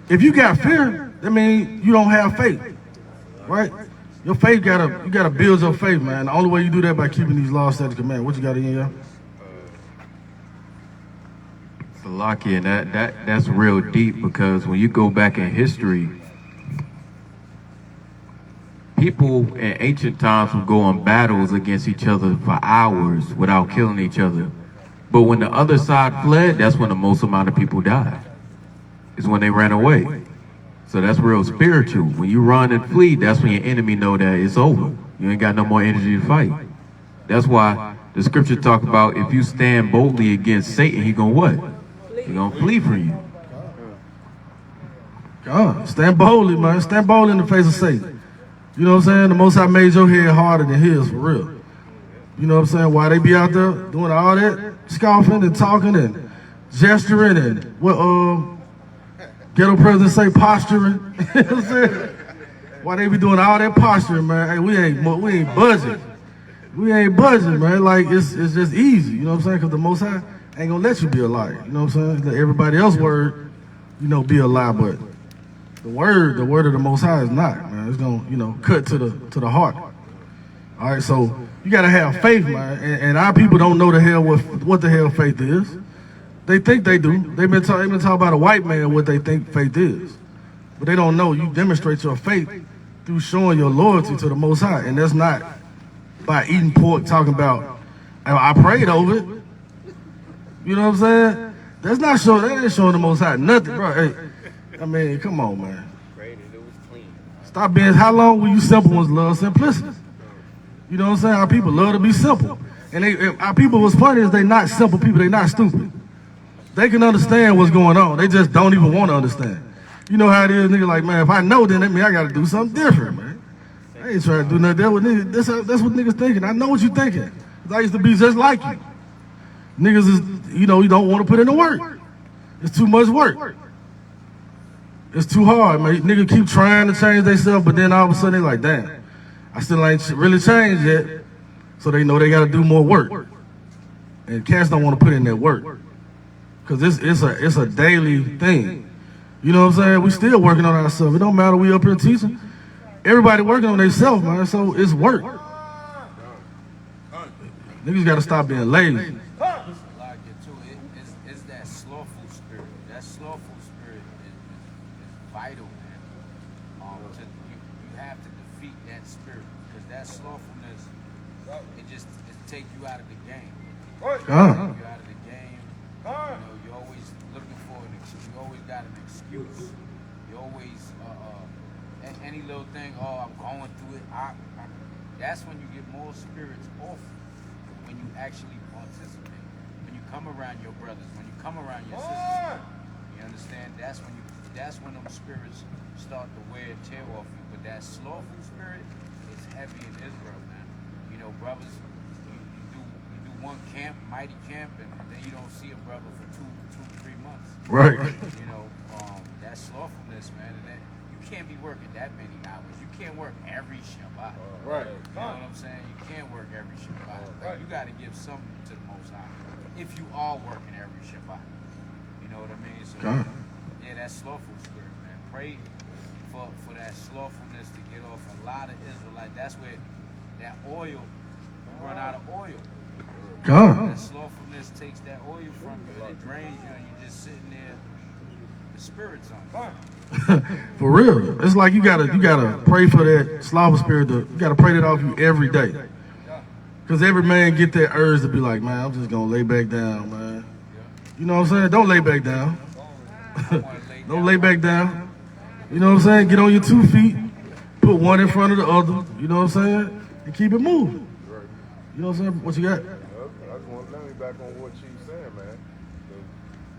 if you got fear, that means you don't have faith, right? Your faith you gotta build your faith, man. The only way you do that by keeping these laws, statutes, commandments. What you got in here? Lucky, and that's real deep, because when you go back in history, people in ancient times would go on battles against each other for hours without killing each other. But when the other side fled, that's when the most amount of people died. It's when they ran away. So that's real spiritual. When you run and flee, that's when your enemy know that it's over. You ain't got no more energy to fight. That's why the scripture talk about if you stand boldly against Satan, he gonna what? He gonna flee from you. God, stand boldly, man. Stand boldly in the face of Satan. You know what I'm saying? The Most High made your head harder than his, for real. You know what I'm saying? Why they be out there doing all that scoffing and talking and gesturing and what ghetto presidents say, posturing. You know what I'm saying? Why they be doing all that posturing, man? Hey, we ain't budging. We ain't budging, man. Like it's just easy. You know what I'm saying? Because the Most High ain't gonna let you be a liar. You know what I'm saying? Let everybody else's word, be a lie, but the word of the Most High is not, man. It's gonna, cut to the heart. All right, so you gotta have faith, man. And our people don't know what the hell faith is. They think they do. They've been talking about a white man what they think faith is, but they don't know. You demonstrate your faith through showing your loyalty to the Most High, and that's not by eating pork, talking about I prayed over it. You know what I'm saying? That ain't showing the Most High nothing, bro. Hey, I mean, come on, man. Stop being. How long will you simple ones love simplicity? You know what I'm saying? Our people love to be simple, and our people. What's funny is they not simple people. They not stupid. They can understand what's going on. They just don't even want to understand. You know how it is, nigga. Like, man, if I know, then that means I got to do something different, man. I ain't trying to do nothing. That's what niggas thinking. I know what you thinking. 'Cause I used to be just like you. Niggas is, you don't want to put in the work. It's too much work. It's too hard, man. Niggas keep trying to change themselves, but then all of a sudden they like, damn, I still ain't really changed yet. So they know they got to do more work. And cats don't want to put in that work. Because it's a daily thing. You know what I'm saying? We still working on ourselves. It don't matter we up here teaching. Everybody working on themselves, man. So it's work. Niggas got to stop being lazy. It's that slothful spirit. That slothful spirit is vital, man. You have to defeat that spirit, because that slothfulness, it take you out of the game. Take you out of the game. You're always looking for you always got an excuse. You always any little thing. Oh, I'm going through it. That's when you get more spirits off. When you actually participate, when you come around your brothers, when you come around your sisters, you understand? That's when them spirits start to wear a tear off you. But that slothful spirit is heavy in Israel, man. Brothers, you do one camp, mighty camp, and then you don't see a brother for two, 3 months. Right. That slothfulness, man, and that you can't be working that many hours. You can't work every Shabbat. Right. You know what I'm saying? You can't work every Shabbat. Like, you got to give something to the Most High if you are working every Shabbat. You know what I mean? So, yeah, that slothful spirit, man. Pray for that slothfulness to get off a lot of Israelites. That's where that oil, you run out of oil. That slothfulness takes that oil from you, and it drains you, and you're just sitting there The spirit's on. For real. It's like you gotta pray for that slothful spirit. You gotta pray that off you every day. Because every man get that urge to be like, man, I'm just gonna lay back down, man. You know what I'm saying? Don't lay back down. Don't lay back down. You know what I'm saying? Get on your 2 feet, put one in front of the other, you know what I'm saying? And keep it moving. You know what I'm saying? What you got? I just want to let me back on what she's saying, man.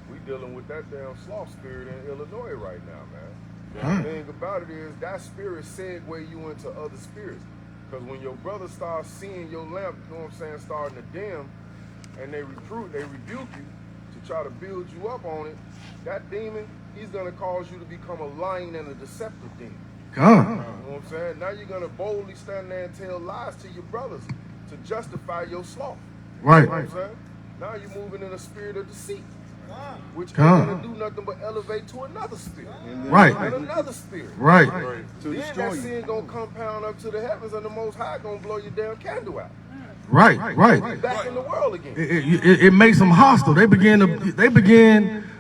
We dealing with that damn sloth spirit in Illinois right now, man. The thing about it is that spirit segue you into other spirits. Because when your brother starts seeing your lamp, you know what I'm saying, starting to dim, and they rebuke you to try to build you up on it, that demon, he's going to cause you to become a lying and a deceptive demon. God. You know what I'm saying? Now you're going to boldly stand there and tell lies to your brothers to justify your sloth. Right. You know what I'm saying? Now you're moving in a spirit of deceit, which ain't going to do nothing but elevate to another spirit. Right. And another spirit. Right. Then that sin going to compound up to the heavens, and the Most High going to blow your damn candle out. Right. Back in the world again. It makes them hostile. They begin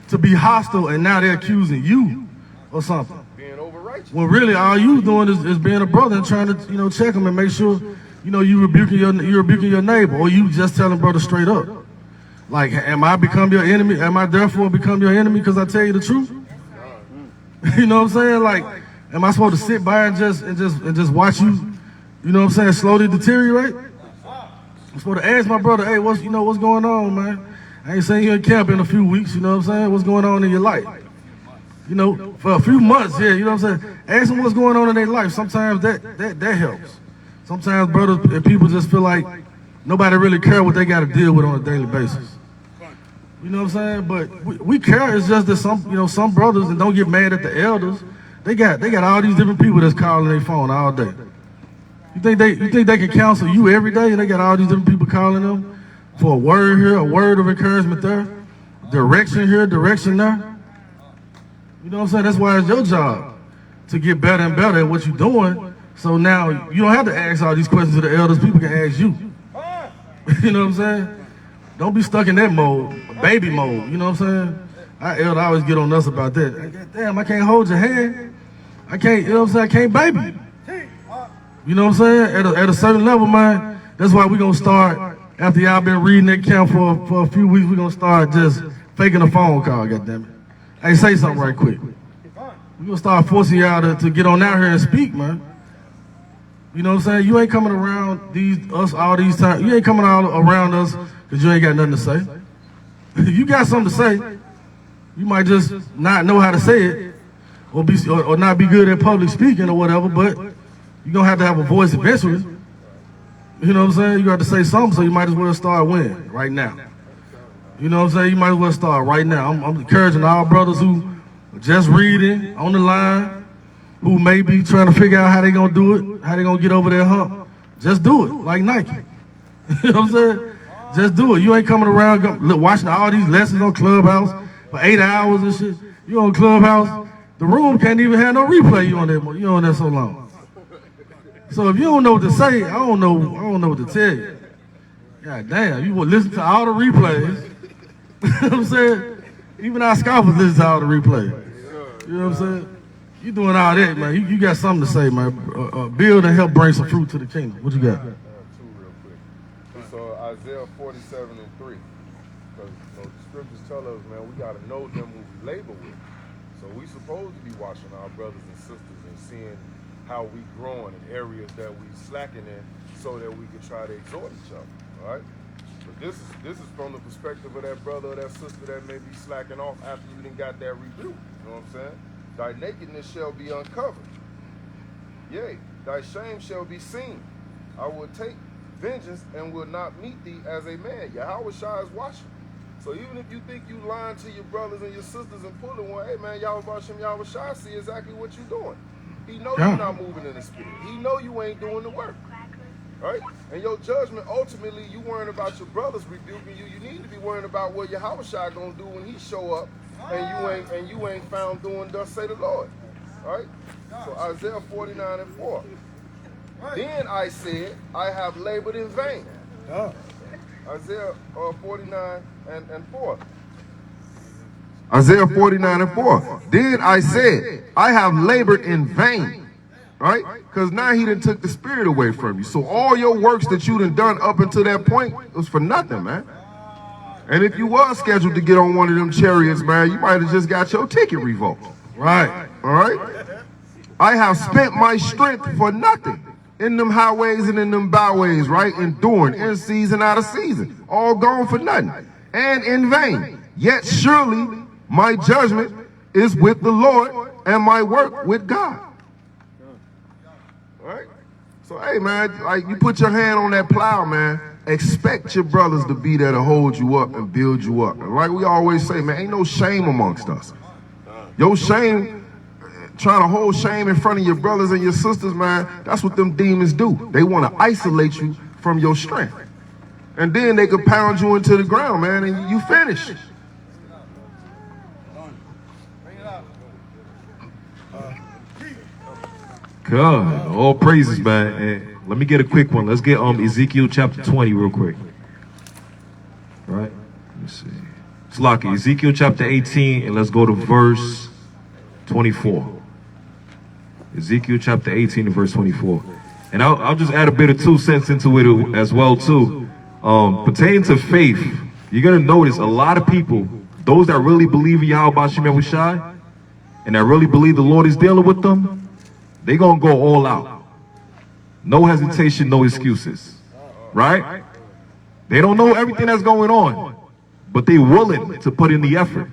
to be hostile, and now they're accusing you or something. Being over righteous. When really all you doing is being a brother and trying to check them and make sure you rebuking your neighbor, or you just telling brother straight up. Like, am I become your enemy? Am I therefore become your enemy because I tell you the truth? You know what I'm saying? Like, am I supposed to sit by and just watch you? You know what I'm saying? Slowly deteriorate. I'm supposed to ask my brother, hey, what's going on, man? I ain't seen you in camp in a few weeks. You know what I'm saying? What's going on in your life? For a few months, yeah. You know what I'm saying? Ask them what's going on in their life. Sometimes that helps. Sometimes brothers and people just feel like nobody really care what they got to deal with on a daily basis. You know what I'm saying? But we care. It's just that some brothers, and don't get mad at the elders, they got all these different people that's calling their phone all day. You think they can counsel you every day, and they got all these different people calling them for a word here, a word of encouragement there, direction here, direction there. You know what I'm saying? That's why it's your job to get better and better at what you're doing. So now you don't have to ask all these questions to the elders. People can ask you. You know what I'm saying? Don't be stuck in that mode, baby mode. You know what I'm saying? Our elder always get on us about that. Damn, I can't hold your hand. I can't, you know what I'm saying? I can't baby you. You know what I'm saying? At a certain level, man, that's why we're going to start, after y'all been reading that camp for a few weeks, we're going to start just faking a phone call, goddammit. Hey, say something right quick. We're going to start forcing y'all to get on out here and speak, man. You know what I'm saying? You ain't coming around us all these times. You ain't coming all around us because you ain't got nothing to say. You got something to say. You might just not know how to say it or not be good at public speaking or whatever, but you're going to have a voice eventually. You know what I'm saying? You got to say something, so you might as well start winning right now. You know what I'm saying? You might as well start right now. I'm encouraging all brothers who are just reading on the line, who may be trying to figure out how they going to do it, how they going to get over their hump. Just do it, like Nike. You know what I'm saying? Just do it. You ain't coming around watching all these lessons on Clubhouse for 8 hours and shit. You on Clubhouse, the room can't even have no replay. You on there so long. So if you don't know what to say, I don't know what to tell you. God damn, you will listen to all the replays. You know what I'm saying? Even our scoffers listen to all the replays. You know what I'm saying? You doing all that, man. You got something to say, man. Build and help bring some fruit to the kingdom. What you got? Two real quick. So Isaiah 47:3. Because the scriptures tell us, man, we got to know them who we labor with. So we supposed to be watching our brothers and sisters and seeing how we growing in areas that we slacking in, so that we can try to exhort each other. All right. But this is from the perspective of that brother or that sister that may be slacking off after you done got that rebuke. You know what I'm saying? Thy nakedness shall be uncovered. Yea, thy shame shall be seen. I will take vengeance and will not meet thee as a man. Yahweh is watching. So even if you think you lying to your brothers and your sisters and pulling one, hey man, Yahweh see exactly what you doing. He know you're not moving in the spirit. He know you ain't doing the work. Right? And your judgment, ultimately, you worrying about your brothers rebuking you. You need to be worrying about what Yahweh gonna do when he show up and you ain't found doing thus say the Lord. Right? So Isaiah 49:4. Then I said, I have labored in vain. Isaiah 49:4. Isaiah 49:4. Then I said, I have labored in vain. Right? Because now he done took the spirit away from you. So all your works that you done up until that point was for nothing, man. And if you was scheduled to get on one of them chariots, man, you might have just got your ticket revoked. Right. All right? I have spent my strength for nothing in them highways and in them byways, right? Enduring in season, out of season. All gone for nothing. And in vain. Yet surely my judgment is with the Lord and my work with God. All right? So, hey, man, like you put your hand on that plow, man. Expect your brothers to be there to hold you up and build you up. And like we always say, man, ain't no shame amongst us. Your shame, trying to hold shame in front of your brothers and your sisters, man, that's what them demons do. They want to isolate you from your strength. And then they could pound you into the ground, man, and you finish. God, all praises, man. And let me get a quick one. Let's get Ezekiel chapter 20 real quick. Right? Let me see. It's like Ezekiel chapter 18, and let's go to verse 24. Ezekiel chapter 18 and verse 24. And I'll just add a bit of 2 cents into it as well, too. Pertaining to faith, you're going to notice a lot of people, those that really believe in 𝐤𝐼, and that really believe the Lord is dealing with them, they're going to go all out. No hesitation, no excuses. Right? They don't know everything that's going on, but they're willing to put in the effort.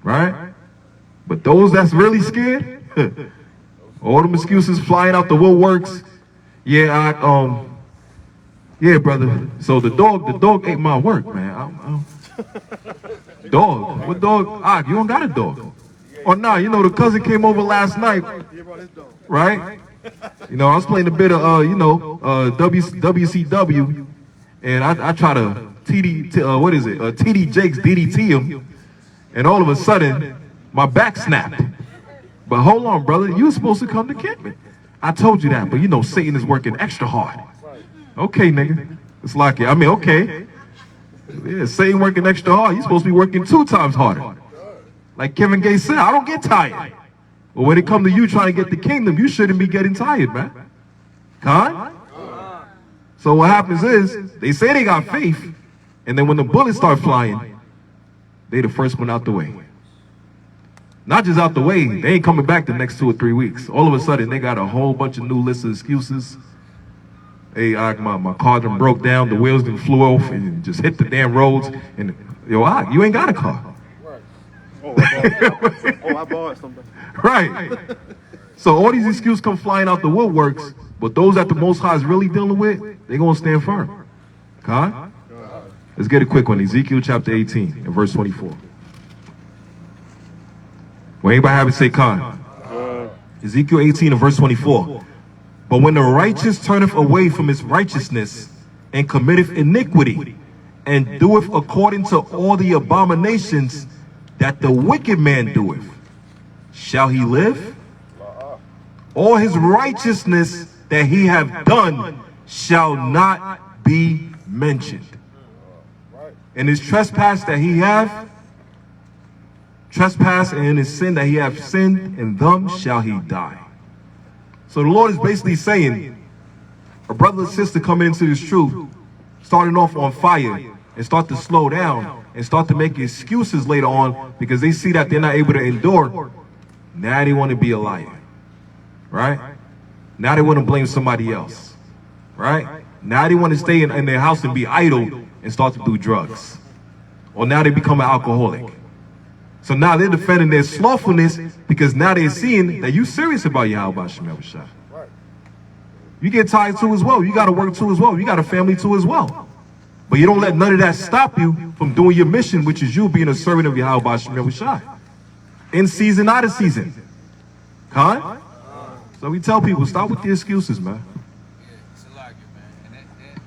Right? But those that's really scared, all them excuses flying out the woodworks. Yeah, yeah, brother. So the dog ate my work, man. Dog? What dog? You don't got a dog. Or nah, you know, the cousin came over last night, right? You know, I was playing a bit of, WCW, and I try to TD Jakes DDT him, and all of a sudden, my back snapped. But hold on, brother, you were supposed to come to get me. I told you that, but you know, Satan is working extra hard. Okay, nigga. It's like, I mean, okay. Yeah, Satan working extra hard. You're supposed to be working 2 times harder. Like Kevin Gates said, I don't get tired. But when it comes to you trying to get the kingdom, you shouldn't be getting tired, man. Huh? So what happens is, they say they got faith, and then when the bullets start flying, they the first one out the way. Not just out the way, they ain't coming back the next 2 or 3 weeks. All of a sudden, they got a whole bunch of new lists of excuses. Hey, my car done broke down, the wheels done flew off, and just hit the damn roads. And yo, you ain't got a car. I bought something. Right. So all these excuses come flying out the woodworks, but those that the Most High is really dealing with, they're going to stand firm. Huh? Let's get a quick one. Ezekiel chapter 18 and verse 24. Well, anybody have it, say Khan. Ezekiel 18 and verse 24. But when the righteous turneth away from his righteousness and committeth iniquity and doeth according to all the abominations that the wicked man doeth, shall he live? All his righteousness that he have done shall not be mentioned. And his trespass that he have, trespass and in his sin that he hath sinned, in them shall he die. So the Lord is basically saying, a brother and sister coming into this truth, starting off on fire, and start to slow down, and start to make excuses later on, because they see that they're not able to endure. Now they want to be a liar. Right? Now they want to blame somebody else. Right? Now they want to stay in their house and be idle and start to do drugs. Or now they become an alcoholic. So now they're defending their slothfulness because now they're seeing that you serious about 𝐤𝐼. You get tired too as well. You got to work too as well. You got a family too as well. But you don't let none of that stop you from doing your mission, which is you being a servant of 𝐤𝐼. In season, out of season. Huh? So we tell people, stop with the excuses, man. It's a like it, man. And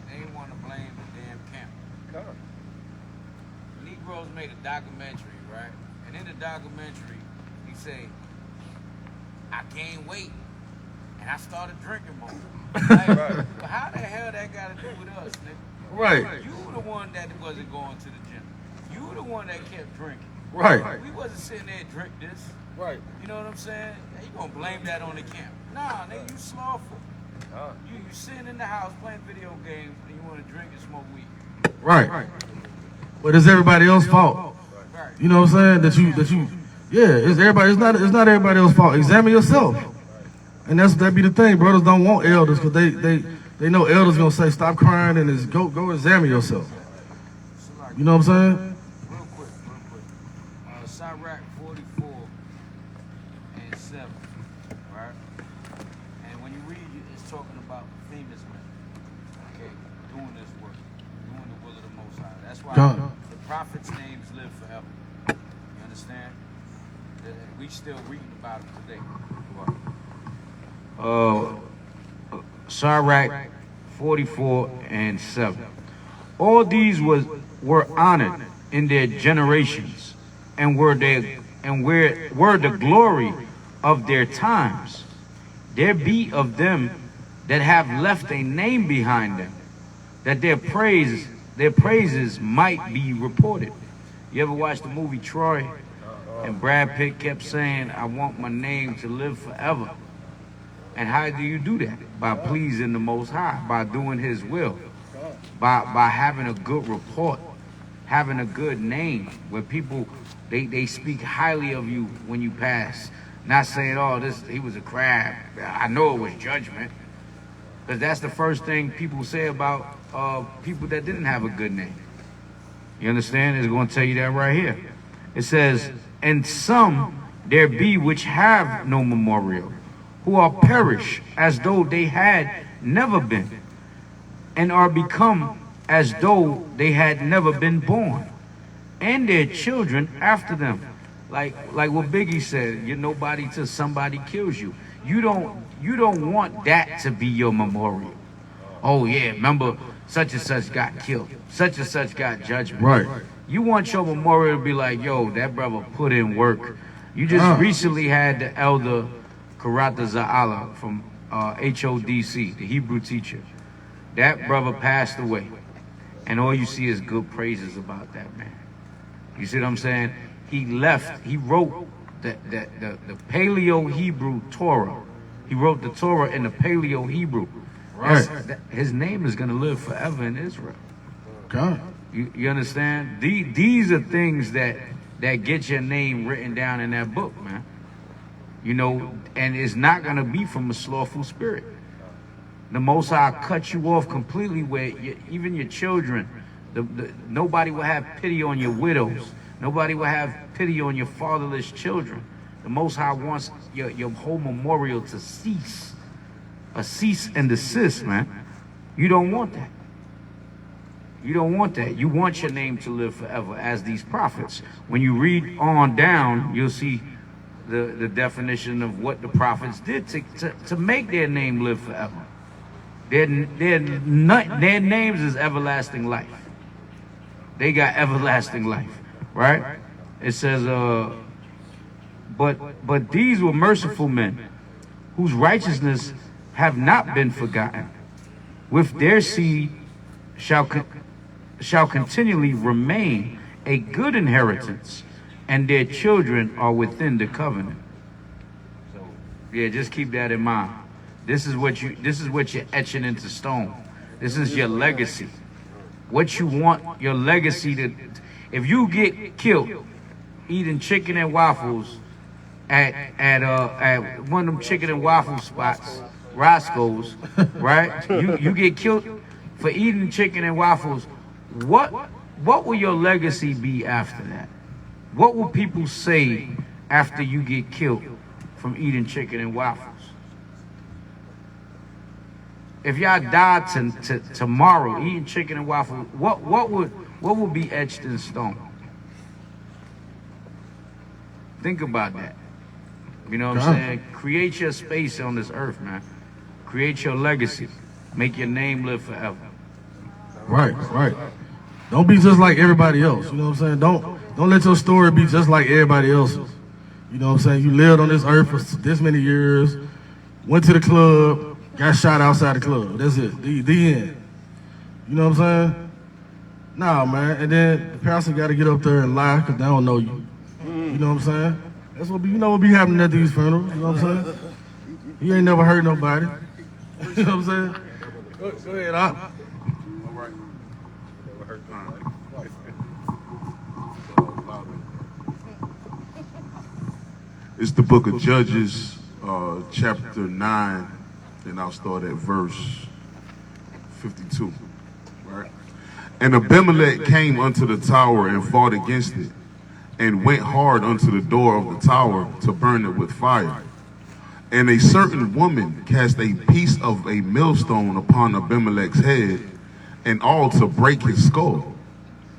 they want to blame the damn camp. Negroes made a documentary, right? And in the documentary, he say, I gained weight and I started drinking more. Like, but how the hell that got to do with us, nigga? Right. You the one that wasn't going to the gym. You the one that kept drinking. Right. We wasn't sitting there drink this. Right. You know what I'm saying? You gonna blame that on the camp? Nah, nigga, you slothful. You sitting in the house playing video games and you want to drink and smoke weed. Right. But it's everybody else's fault. You know what I'm saying? That you. Yeah, it's everybody. It's not everybody else's fault. Examine yourself. And that be the thing. Brothers don't want elders because they know elders gonna say stop crying and just go examine yourself. You know what I'm saying? Real quick. Sirach 44 and 7, right? And when you read it, it's talking about famous men, okay, doing this work, doing the will of the Most High. That's why the prophets' names live forever. You understand? We still reading about them today. Sirach 44 and 7. All these were honored in their generations, and were the glory of their times. There be of them that have left a name behind them, that their praises might be reported. You ever watch the movie Troy? And Brad Pitt kept saying, I want my name to live forever. And how do you do that? By pleasing the Most High, by doing His will, by having a good report, having a good name, where people, they speak highly of you when you pass. Not saying, oh, he was a crab. I know it was judgment. Because that's the first thing people say about people that didn't have a good name. You understand? It's going to tell you that right here. It says, and some there be which have no memorial, who are perished as though they had never been, and are become as though they had never been born, and their children after them. Like what Biggie said, you're nobody till somebody kills you. You don't want that to be your memorial. Oh yeah, remember such and such got killed, such and such got judgment. Right. You want your memorial to be like, yo, that brother put in work. You just recently had the elder Karata Za'ala from HODC, the Hebrew teacher. That brother passed away. And all you see is good praises about that man. You see what I'm saying? He wrote the Paleo-Hebrew Torah. He wrote the Torah in the Paleo-Hebrew. Right. His name is going to live forever in Israel. God. You understand? These are things that get your name written down in that book, man. You know, and it's not going to be from a slothful spirit. The Most High cut you off completely where even your children, nobody will have pity on your widows. Nobody will have pity on your fatherless children. The Most High wants your whole memorial to cease. A cease and desist, man. You don't want that. You don't want that. You want your name to live forever as these prophets. When you read on down, you'll see the definition of what the prophets did to make their name live forever. Their names is everlasting life. They got everlasting life, right? It says, but these were merciful men whose righteousness have not been forgotten. With their seed shall continually remain a good inheritance, and their children are within the covenant. So yeah, just keep that in mind. This is what you're etching into stone. This is your legacy. What you want your legacy to, if you get killed eating chicken and waffles at one of them chicken and waffle spots, Roscoe's, right? You get killed for eating chicken and waffles. What will your legacy be after that? What will people say after you get killed from eating chicken and waffles? If y'all died tomorrow eating chicken and waffles, what would be etched in stone? Think about that. You know what I'm saying? Create your space on this earth, man. Create your legacy. Make your name live forever. Right. Don't be just like everybody else. You know what I'm saying? Don't let your story be just like everybody else's. You know what I'm saying? You lived on this earth for this many years, went to the club, got shot outside the club. That's it. The end. You know what I'm saying? Nah, man. And then the pastor got to get up there and lie because they don't know you. You know what I'm saying? That's what what be happening at these funerals. You know what I'm saying? He ain't never hurt nobody. You know what I'm saying? Go ahead, Op. All right. Never hurt nobody. It's the book of Judges, chapter 9, and I'll start at verse 52. Right? And Abimelech came unto the tower and fought against it, and went hard unto the door of the tower to burn it with fire. And a certain woman cast a piece of a millstone upon Abimelech's head, and all to break his skull.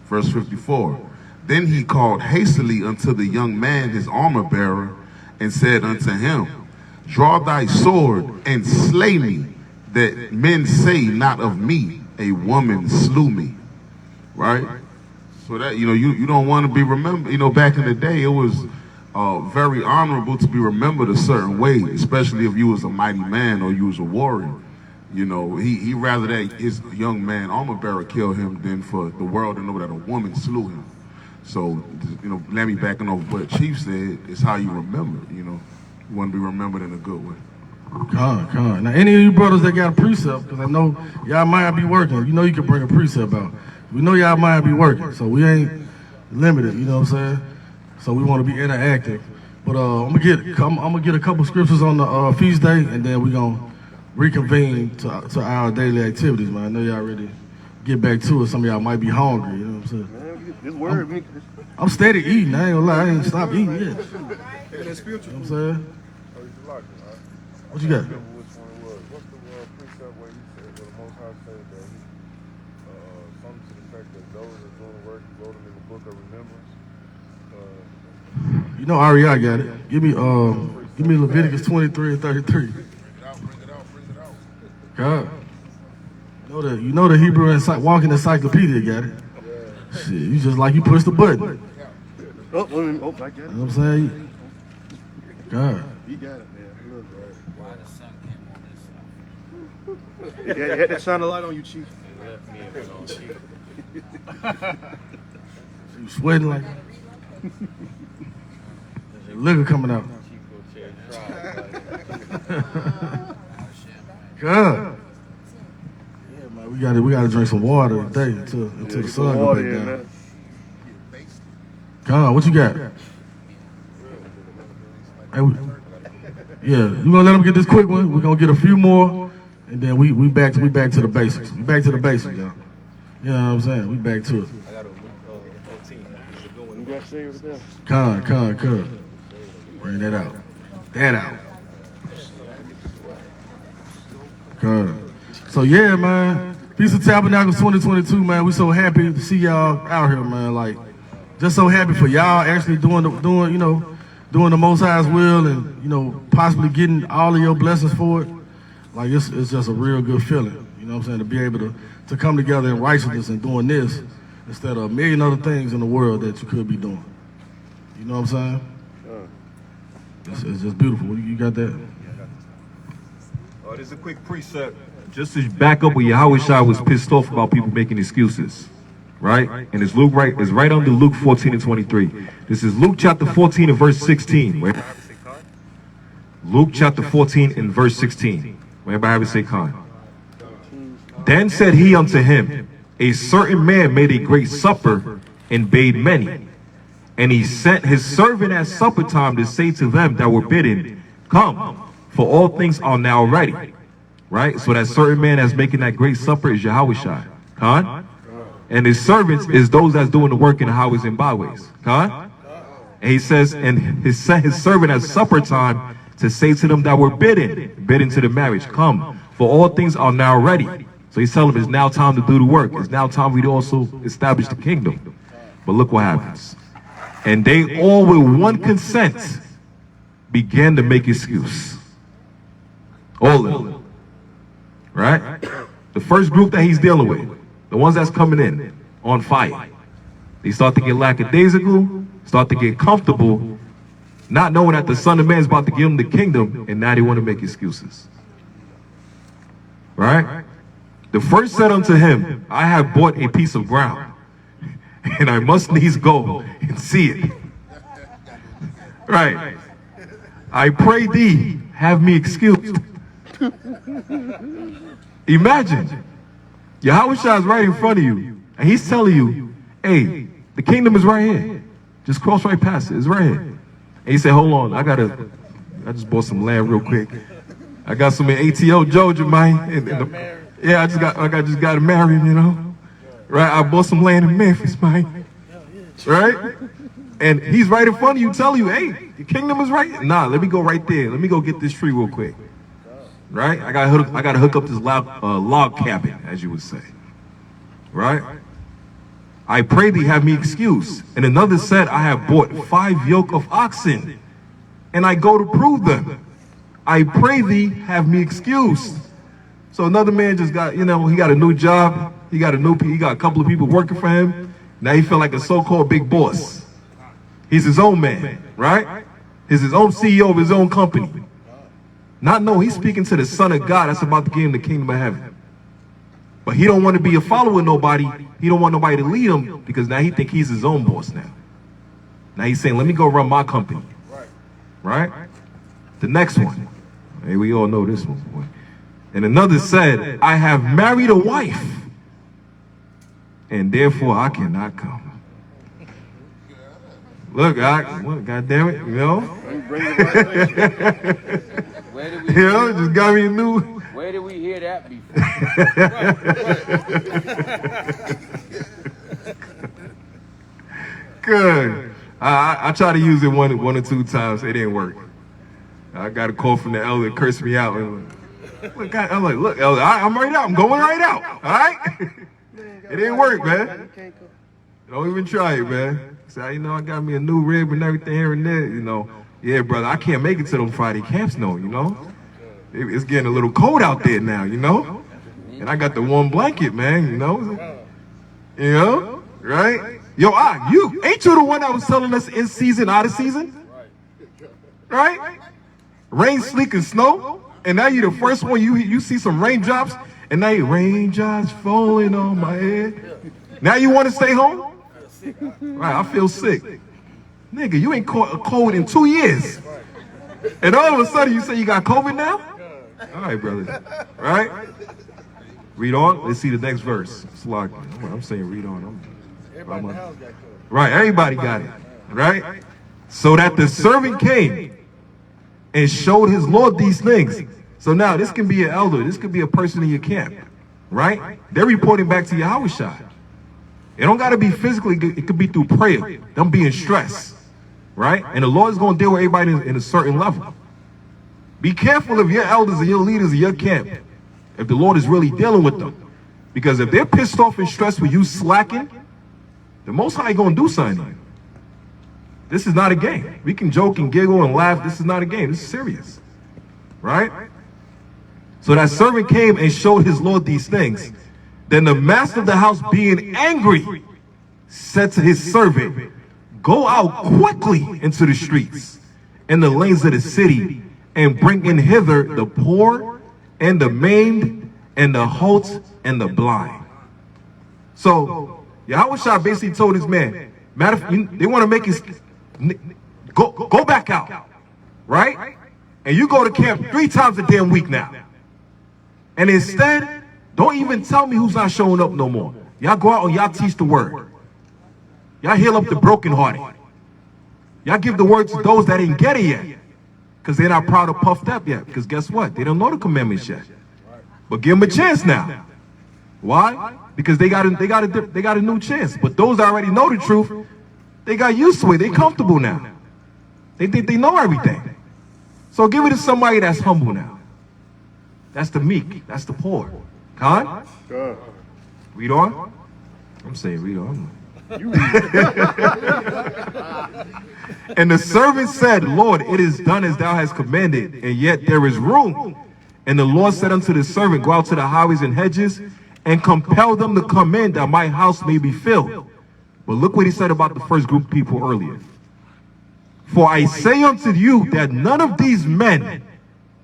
Verse 54. Then he called hastily unto the young man his armor bearer, and said unto him, Draw thy sword and slay me, that men say not of me, a woman slew me. Right? So that, you don't want to be remembered. Back in the day, it was very honorable to be remembered a certain way, especially if you was a mighty man or you was a warrior. He rather that his young man armor bearer kill him than for the world to know that a woman slew him. So, let me backing off what Chief said, it's how you remember, you want to be remembered in a good way. Come on. Now, any of you brothers that got a precept, because I know y'all might be working, you can bring a precept out. We know y'all might be working, so we ain't limited, you know what I'm saying? So we want to be interactive. But I'm gonna get a couple scriptures on the feast day, and then we're gonna reconvene to our daily activities, man. I know y'all ready to get back to it. Some of y'all might be hungry, you know what I'm saying? I'm steady eating, I ain't gonna lie, I ain't stopped eating yet. You know what I'm saying? What you got? What's the precept where he said, the Most High said that something to the effect that those that doing the work, he wrote them in the book of remembrance. Ari, I got it. Give me Leviticus 23 and 33. Bring it out. God. You know the Hebrew walking encyclopedia got it. Shit, you just like you push the button. I get it. You know what I'm saying? God. You got it, man. Look, Why the sun came on this side? You had that shine a light on you, Chief. You sweating like there's liquor coming out. God. Yeah, man, we gotta drink some water today until the sun goes back down. Come on, what you got? Hey, you gonna let them get this quick one? We're gonna get a few more, and then we back to the basics. We back to the basics, y'all. You know what I'm saying? We back to it. I got a 14. You got to say it there. Con. Bring that out. Con. So yeah, man. Feast of Tabernacles 2022, man. We so happy to see y'all out here, man. Like, just so happy for y'all actually doing the Most High's will, and possibly getting all of your blessings for it. Like, it's just a real good feeling. You know what I'm saying? To be able to come together in righteousness and doing this instead of a million other things in the world that you could be doing. You know what I'm saying? It's just beautiful. You got that? There's a quick precept. Just to back up where Yahweh was pissed off about people making excuses. Right? And it's right under Luke 14 and 23. This is Luke chapter 14 and verse 16. Luke chapter 14 and verse 16. Whenever I have it, say Khan. Then said he unto him, a certain man made a great supper and bade many. And he sent his servant at supper time to say to them that were bidden, Come, for all things are now ready. Right? So that certain man that's making that great supper is Yahweh. Khan? And his servants is those that's doing the work in the highways and byways. Khan? And he says, and he sent his servant at supper time to say to them that were bidden to the marriage, Come, for all things are now ready. So he's telling them it's now time to do the work. It's now time for you to also establish the kingdom. But look what happens. And they all with one consent began to make excuse. All of them. Right? The first group that he's dealing with, the ones that's coming in on fire, they start to get lackadaisical, start to get comfortable, not knowing that the Son of Man is about to give them the kingdom, and now they want to make excuses. Right? The first said unto him, I have bought a piece of ground, and I must needs go and see it. Right. I pray thee, have me excused. Imagine, Yahweh is right in front of you, and he's telling you, hey, the kingdom is right here. Just cross right past it. It's right here. And he said, hold on, I just bought some land real quick. I got some in ATO, Georgia, man. Yeah, I just got married, you know. Right? I bought some land in Memphis, man. Right? And he's right in front of you, telling you, hey, the kingdom is right. Nah, let me go right there. Let me go get this tree real quick. Right? I gotta hook up this log cabin, as you would say. Right? I pray thee, have me excused. And another said, I have bought 5 yoke of oxen, and I go to prove them. I pray thee, have me excused. So another man just got, he got a new job. He got a couple of people working for him. Now he feel like a so-called big boss. He's his own man, right? He's his own CEO of his own company. He's speaking to the Son of God that's about to give him the kingdom of heaven. But he don't want to be a follower of nobody. He don't want nobody to lead him because now he think he's his own boss now. Now he's saying, let me go run my company. Right? The next one. Hey, we all know this one, boy. And another said, I have married a wife, and therefore I cannot come. Look, God damn it, just got me a new. Where did we hear that before? Good. I tried to use it one or two times. It didn't work. I got a call from the elder, cursed me out. I'm like, look, elder, I'm right out. I'm going right out. All right? It didn't work, man. Don't even try it, man. Say, I got me a new rib and everything here and there, Yeah, brother, I can't make it to them Friday camps, It's getting a little cold out there now, And I got the warm blanket, man, right? Yo, ain't you the one that was telling us in season, out of season? Right? Rain, sleet, and snow. And now you're the first one, you see some raindrops, and now you raindrops falling on my head. Now you want to stay home? Right, I feel sick. Nigga, you ain't caught a cold in 2 years. And all of a sudden you say you got COVID now? All right, brother. Right? Read on. Let's see the next verse. It's like, I'm saying read on. Right, everybody got it. Right? So that the servant came and showed his Lord these things. So now this can be an elder. This could be a person in your camp. Right? They're reporting back to Yahweh. It don't got to be physically. It could be through prayer. Them being stressed. Right? And the Lord is going to deal with everybody in a certain level. Be careful of your elders and your leaders of your camp if the Lord is really dealing with them. Because if they're pissed off and stressed with you slacking, the Most High going to do something. This is not a game. We can joke and giggle and laugh. This is not a game. This is serious. Right? So that servant came and showed his Lord these things. Then the master of the house, being angry, said to his servant, go out quickly into the streets and the lanes of the city and bring in hither the poor and the maimed and the halt and the blind. So Yahweh basically told his man, they want to make his go back out, right? And you go to camp 3 times a damn week now. And instead, don't even tell me who's not showing up no more. Y'all go out and y'all teach the word. Y'all heal up the brokenhearted. Y'all give the word to those that ain't get it yet. Because they're not proud or puffed up yet. Because guess what? They don't know the commandments yet. But give them a chance now. Why? Because they got a new chance. But those that already know the truth, they got used to it. They comfortable now. They think they know everything. So give it to somebody that's humble now. That's the meek. That's the poor. Khan? Read on. I'm saying read on. And the servant said, Lord, it is done as thou hast commanded, and yet there is room. And the Lord said unto the servant, go out to the highways and hedges, and compel them to come in, that my house may be filled. But look what he said about the first group of people earlier. For I say unto you that none of these men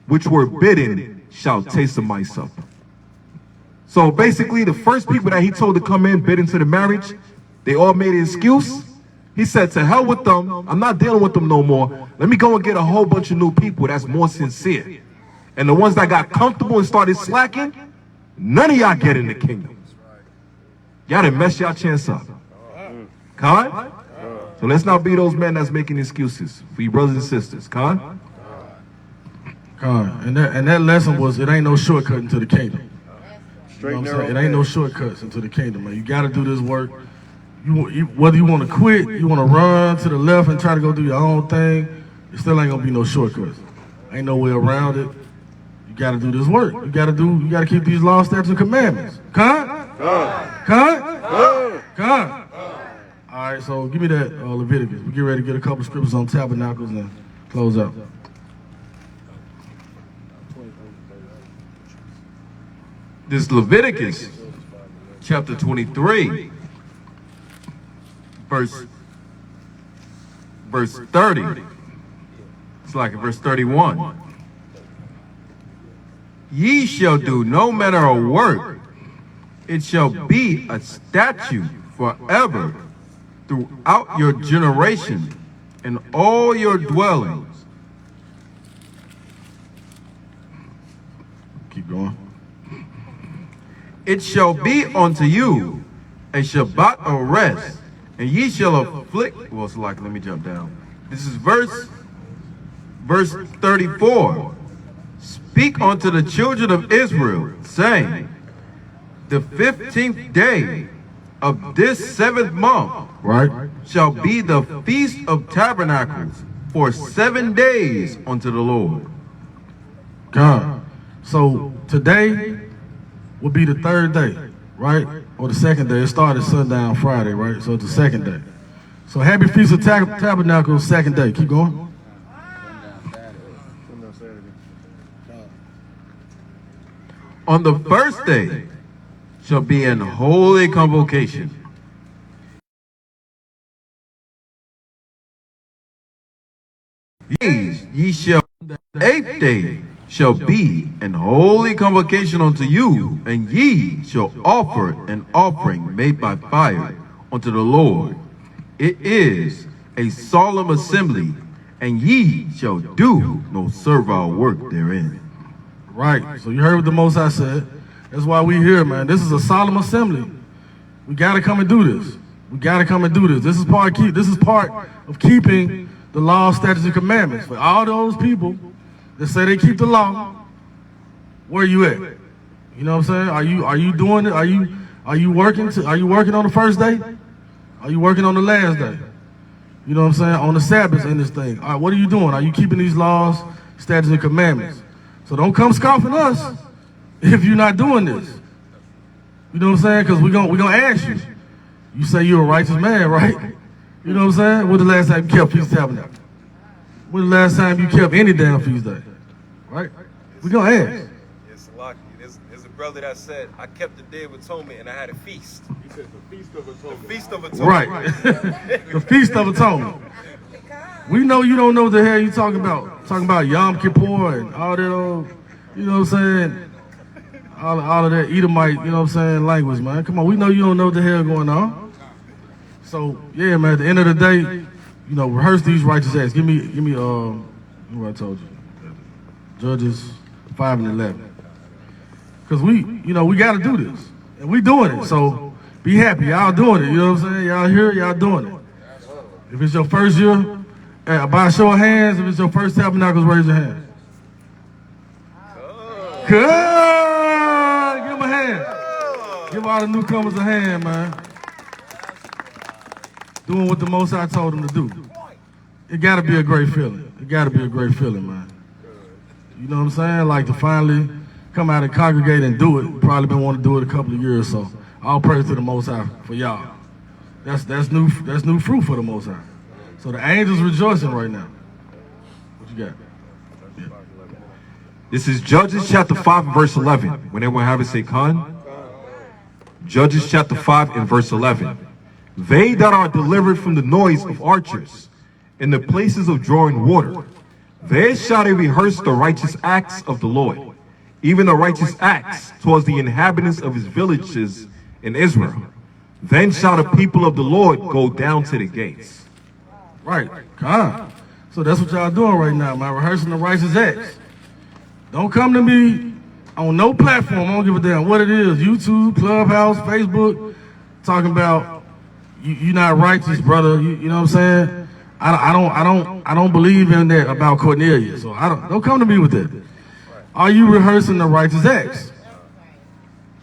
which were bidden shall taste of my supper. So basically, the first people that he told to come in, bid into the marriage, they all made an excuse. He said, to hell with them. I'm not dealing with them no more. Let me go and get a whole bunch of new people that's more sincere. And the ones that got comfortable and started slacking, none of y'all get in the kingdom. Y'all done mess y'all chance up. Con? So let's not be those men that's making excuses for you brothers and sisters. Con? Con. And that lesson was, it ain't no shortcut into the kingdom. You know what I'm saying? It ain't no shortcuts into the kingdom, man. You got to do this work. Whether you want to quit, you want to run to the left and try to go do your own thing, it still ain't gonna be no shortcuts. Ain't no way around it. You got to do this work. You got to keep these laws, statutes, and commandments. Con? Con? Con? All right, so give me that Leviticus. We get ready to get a couple scriptures on Tabernacles and close out. This Leviticus chapter 23, verse 30. It's like verse 31. Ye shall do no manner of work. It shall be a statute forever throughout your generation and all your dwellings. Keep going. It shall be unto you a Shabbat of rest, and ye shall afflict. Well, it's like, let me jump down. This is verse 34. Speak unto the children of Israel, saying, the 15th day of this 7th month, right, shall be the Feast of Tabernacles for 7 days unto the Lord. God. So today will be the 3rd day, right? Or the 2nd day. It started sundown Friday, right? So it's the 2nd day. So happy Feast of Tabernacles, 2nd day. Keep going. On the 1st day shall be an holy convocation. Ye shall, the 8th day shall be an holy convocation unto you, and ye shall offer an offering made by fire unto the Lord. It is a solemn assembly, and ye shall do no servile work therein. Right. So you heard what the Most High said. That's why we here, man. This is a solemn assembly. We got to come and do this. We got to come and do this. This is part of keeping the law, statutes, and commandments. For all those people that say they keep the law, where you at? You know what I'm saying? Are you doing it? Are you working on the 1st day? Are you working on the last day? You know what I'm saying? On the Sabbath in this thing. All right, what are you doing? Are you keeping these laws, statutes, and commandments? So don't come scoffing us if you're not doing this. You know what I'm saying? Because we're gonna ask you. You say you're a righteous man, right? You know what I'm saying? When the last time you kept Feast of Tabernacles? When the last time you kept any damn feast day? Right? We're gonna ask. It's lucky. There's a brother that said, I kept the Day of Atonement and I had a feast. He said the Feast of Atonement. The Feast of Atonement. Right. The Feast of Atonement. We know you don't know what the hell you talking about. Talking about Yom Kippur and all that old, you know what I'm saying? All of that Edomite, you know what I'm saying, language, man. Come on, we know you don't know what the hell going on. So, yeah, man, at the end of the day, you know, rehearse these righteous acts. Give me what I told you. Judges 5 and 11. Because we got to do this. And we doing it. So, be happy. Y'all doing it. You know what I'm saying? Y'all here, y'all doing it. If it's your first year, by a show of hands, if it's your first Tabernacles, raise your hand. Good. Give them a hand. Give all the newcomers a hand, man. Doing what the Most High told them to do. It got to be a great feeling. It got to be a great feeling, man. You know what I'm saying? Like to finally come out and congregate and do it. Probably been wanting to do it a couple of years, so all praise to the Most High for y'all. That's new fruit for the Most High. So the angels rejoicing right now. What you got? Yeah. This is Judges chapter 5 and verse 11. When everyone have it, say con. Judges chapter 5 and verse 11. They that are delivered from the noise of archers in the places of drawing water, there shall they rehearse the righteous acts of the Lord, even the righteous acts towards the inhabitants of his villages in Israel. Then shall the people of the Lord go down to the gates. Right. Con. So that's what y'all doing right now, man. Rehearsing the righteous acts. Don't come to me on no platform. I don't give a damn what it is. YouTube, Clubhouse, Facebook, talking about you not righteous, brother. You know what I'm saying? I don't believe in that about Cornelius. So don't come to me with that. Are you rehearsing the righteous acts?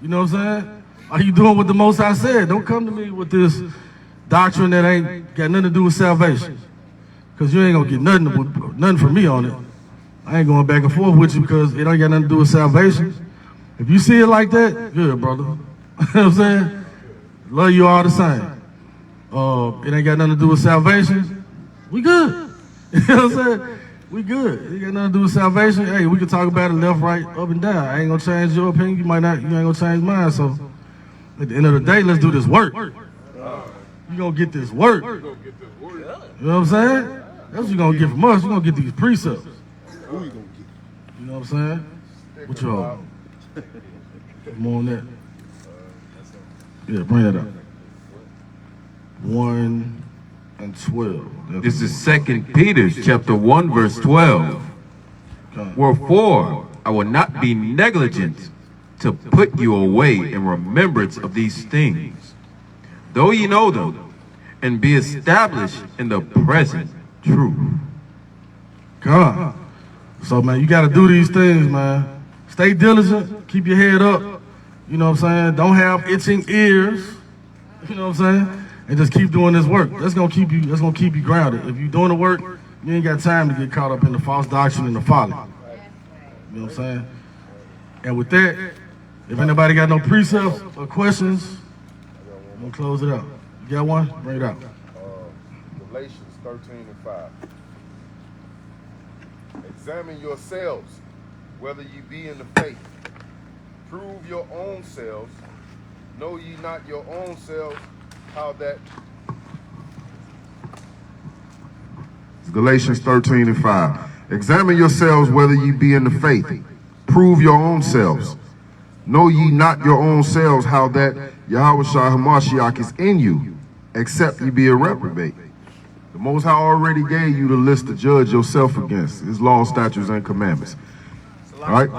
You know what I'm saying? Are you doing what the Most High said? Don't come to me with this doctrine that ain't got nothing to do with salvation. Because you ain't going to get nothing from me on it. I ain't going back and forth with you because it ain't got nothing to do with salvation. If you see it like that, good, brother. You know what I'm saying? Love you all the same. It ain't got nothing to do with salvation. We good. You know what I'm saying? We good. It ain't got nothing to do with salvation. Hey, we can talk about it left, right, up, and down. I ain't going to change your opinion. You ain't going to change mine. So at the end of the day, let's do this work. You going to get this work. You know what I'm saying? That's what you're going to get from us. You're going to get these precepts. Who you gonna get? You know what I'm saying? What y'all? More on that. Yeah, bring that up. 1 and 12. This is 2 Peter chapter 1, verse 12. Wherefore, I will not be negligent to put you away in remembrance of these things, though ye know them, and be established in the present truth. God. So, man, you got to do these things, man. Stay diligent. Keep your head up. You know what I'm saying? Don't have itching ears. You know what I'm saying? And just keep doing this work. That's gonna keep you grounded. If you're doing the work, you ain't got time to get caught up in the false doctrine and the folly. You know what I'm saying? And with that, if anybody got no precepts or questions, I'm gonna close it out. You got one? Bring it out. Galatians 13 and 5. Examine yourselves, whether ye be in the faith. Prove your own selves. Know ye not your own selves, how that... Galatians 13 and 5. Examine yourselves whether ye be in the faith. Prove your own selves. Know ye not your own selves, how that 𝐤𝐿 is in you, except ye be a reprobate. The Most High already gave you the list to judge yourself against. His laws, statutes, and commandments. All right?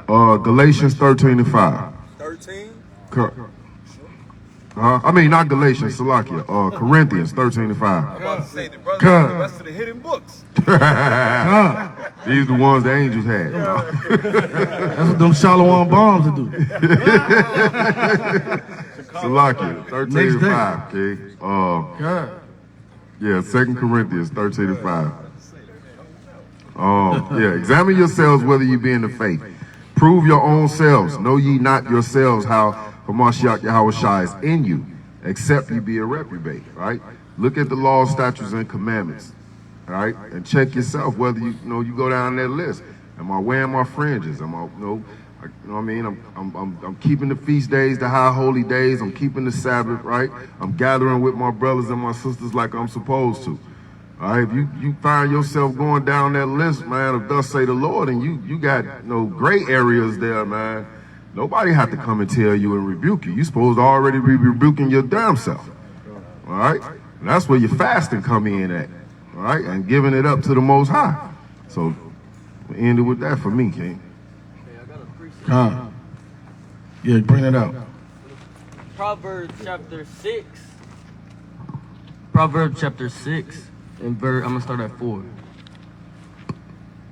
Galatians 13 and 5. 13? I mean, not Galatians, Salakia. Corinthians 13 and 5. I'm about to say the rest of the hidden books. These are the ones the angels had. That's what them Shalom bombs will do. Salakia 13 and 5. Okay. Yeah, 2 Corinthians 13 and 5. Yeah, examine yourselves whether you be in the faith. Prove your own selves. Know ye not yourselves how Hamashiach Yahweh is in you, except ye be a reprobate, right? Look at the laws, statutes, and commandments, right? And check yourself whether you go down that list. Am I wearing my fringes? Am I, you know what I mean? I'm keeping the feast days, the high holy days. I'm keeping the Sabbath, right? I'm gathering with my brothers and my sisters like I'm supposed to. All right, if you find yourself going down that list, man, of thus say the Lord, and you got gray areas there, man, nobody have to come and tell you and rebuke you. You're supposed to already be rebuking your damn self. All right? And that's where your fasting come in at. All right? And giving it up to the Most High. So, we ended with that for me, King. Yeah, bring it out. Proverbs chapter 6. And I'm going to start at 4.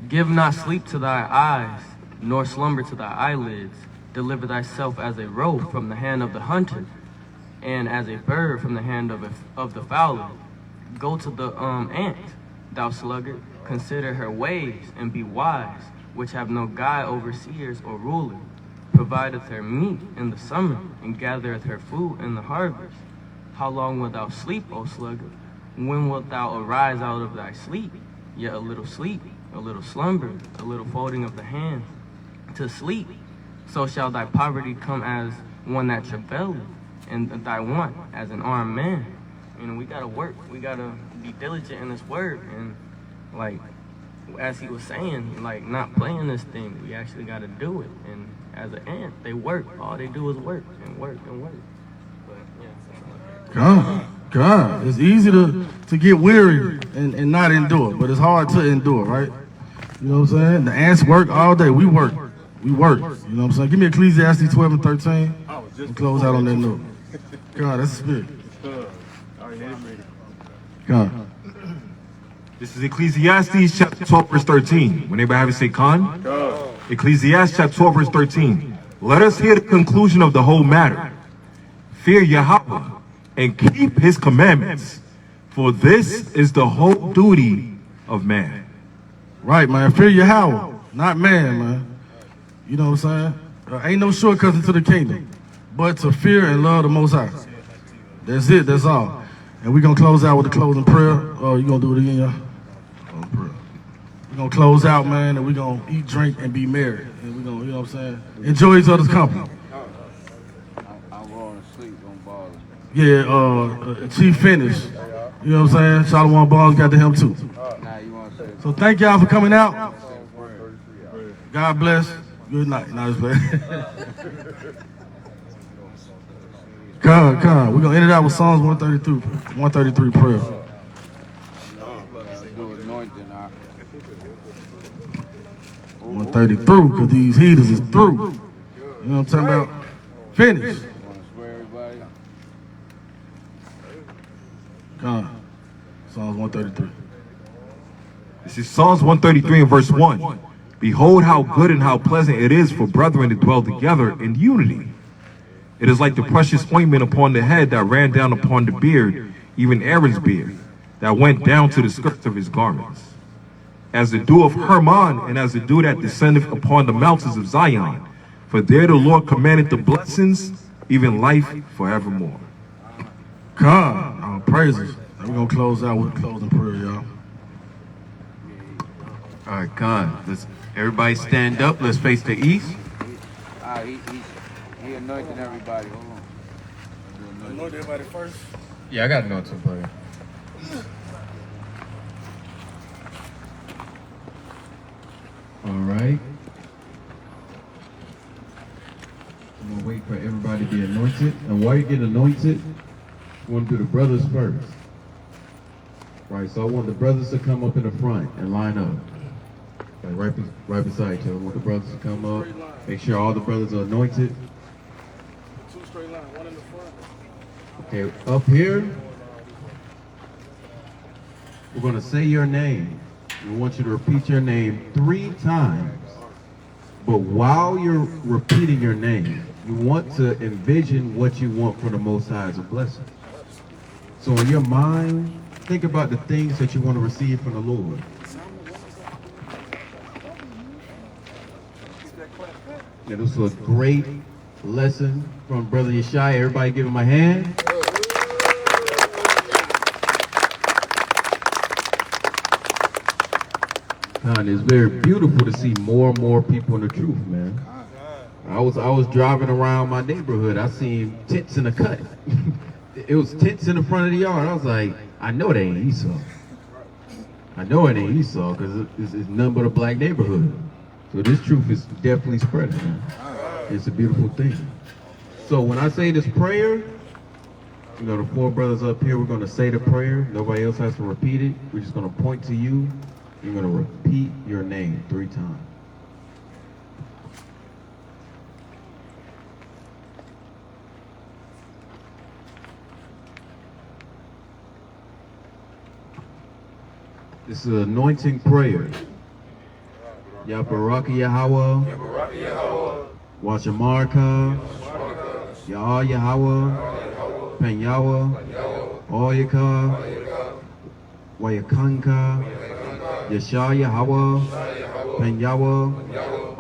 Give not sleep to thy eyes, nor slumber to thy eyelids. Deliver thyself as a roe from the hand of the hunter, and as a bird from the hand of the fowler. Go to the ant, thou sluggard. Consider her ways, and be wise, which have no guide, overseers, or ruler. Provideth her meat in the summer, and gathereth her food in the harvest. How long wilt thou sleep, O sluggard? When wilt thou arise out of thy sleep? Yet a little sleep, a little slumber, a little folding of the hand to sleep. So shall thy poverty come as one that travaileth, and thy want as an armed man. We gotta work. We gotta be diligent in this word. And like, as he was saying, like, not playing this thing. We actually gotta do it. And as an ant, they work. All they do is work and work and work. But yeah. God, it's easy to get weary and not endure, but it's hard to endure, right? You know what I'm saying? The ants work all day. We work. You know what I'm saying? Give me Ecclesiastes 12 and 13. And close out on that note. God, that's the spirit. God. This is Ecclesiastes chapter 12, verse 13. When anybody have it, say con. Ecclesiastes chapter 12, verse 13. Let us hear the conclusion of the whole matter. Fear Yahweh and keep his commandments, for this is the whole duty of man. Right, man. Fear Yahweh, not man, man. You know what I'm saying? Ain't no shortcuts into the kingdom, but to fear and love the Most High. That's it. That's all. And we're going to close out with a closing prayer. Oh, you going to do it again, y'all? We're going to close out, man, and we're going to eat, drink, and be merry. And we're going to, you know what I'm saying? Enjoy each other's company. I'm going to sleep, don't bother. Yeah, Chief finished. You know what I'm saying? Shalom Balls got to him too. So thank y'all for coming out. God bless. Good night. Not as bad. Come. We're going to end it out with Psalms 133 prayer. 133, because these heaters is through. You know what I'm talking about? Finish. Come. Psalms 133. This is Psalms 133 and verse 1. Behold how good and how pleasant it is for brethren to dwell together in unity. It is like the precious ointment upon the head that ran down upon the beard, even Aaron's beard, that went down to the skirts of his garments. As the dew of Hermon, and as the dew that descendeth upon the mountains of Zion. For there the Lord commanded the blessings, even life forevermore. Come, praises. We're going to close out with a closing prayer, y'all. All right, Khan, let's everybody stand up. Let's face the east. He anointed everybody. Hold on. Anoint everybody first. Yeah, I got to know some prayer. All right. I'm going to wait for everybody to be anointed. And while you get anointed, I want to do the brothers first. Right, so I want the brothers to come up in the front and line up. Like right beside you. I want the brothers to come up. Make sure all the brothers are anointed. 2 straight lines, 1 in the front. Okay, up here, we're going to say your name. We want you to repeat your name 3 times. But while you're repeating your name, you want to envision what you want for the Most High as a blessing. So in your mind, think about the things that you want to receive from the Lord. Yeah, this was a great lesson from Brother Yashiyah. Everybody give him a hand. God, it's very beautiful to see more and more people in the truth, man. I was driving around my neighborhood. I seen tents in the cut. It was tents in the front of the yard. I was like, I know they ain't Esau. I know it ain't Esau because it's nothing but a black neighborhood. So this truth is definitely spreading, man. It's a beautiful thing. So when I say this prayer, you know, the 4 brothers up here, we're going to say the prayer. Nobody else has to repeat it. We're just going to point to you. You're going to repeat your name 3 times. This is an anointing prayer. Yabaraka Yahweh, Washamarka, Yall Yahweh, Pen Yahweh, Oyaka, Wayakanka, Yashiyah Yahweh, Pen Yahweh,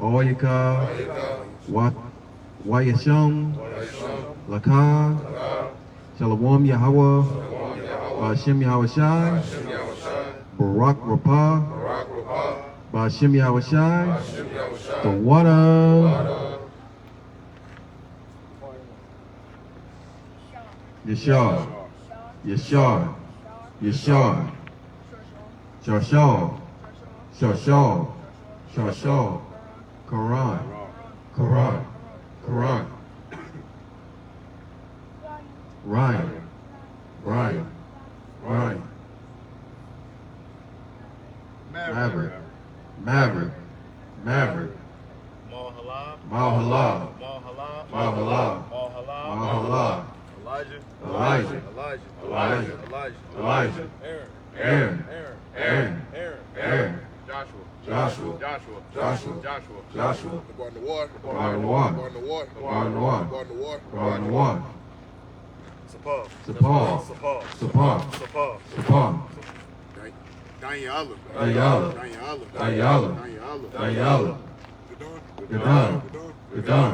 Oyaka, Wayasham, Laka, Shalom Yahweh, Hashem Yahweh Shai, Barak Rapah, Ba'ashem Yahweh Shai, Thawadah, Yashiyah, Yashiyah, Yashiyah, Shashal, Shashal, Shashal, Quran, Quran, Quran, Ryan, Right. Right. Maverick. Maverick. Maverick. Mahalal. Mahalal. Mahalal. Mahalal. Mahalal. Mahalal. Elijah. Elijah. Elijah. Elijah. Elijah. Elijah. Aaron. Aaron. Aaron. Aaron. Aaron. Aaron. Joshua. Joshua. Joshua. Joshua. Joshua. Joshua. Going to war. Going to war. Going to war. Going to war. Going to war. Going to war. Sapal. Sapal. Sapal. Sapal. Sapal. Sapal. Daniela. Daniela. Daniela. Daniela. Daniela. Gadon. Gadon.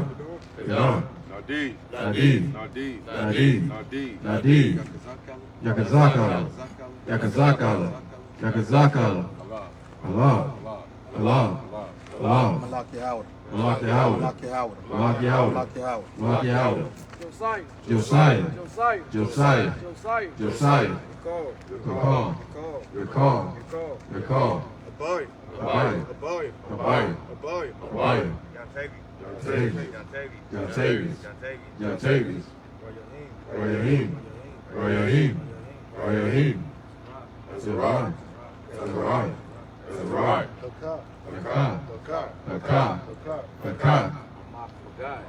Gadon. Nadid. Nadid. Nadid. Nadid. Nadid. Nadid. Yakazakala. Yakazakala. Yakazakala. Allah. Allah. Allah. Malaki Howard. Malaki Howard. Malaki Howard. Malaki Howard. Malaki Howard. Malaki Howard. Josiah. Josiah. Josiah. Josiah. Josiah. Josiah. Recall. Recall. Recall. Recall. Abaya. Abaya. Abaya. Abaya. Abaya. Abaya. Yantavi. Yantavis. Yantavis. Royahim. Royahim. Royahim. Zerai. Zerai. Zerai. Hakah. Hakah. Hakah.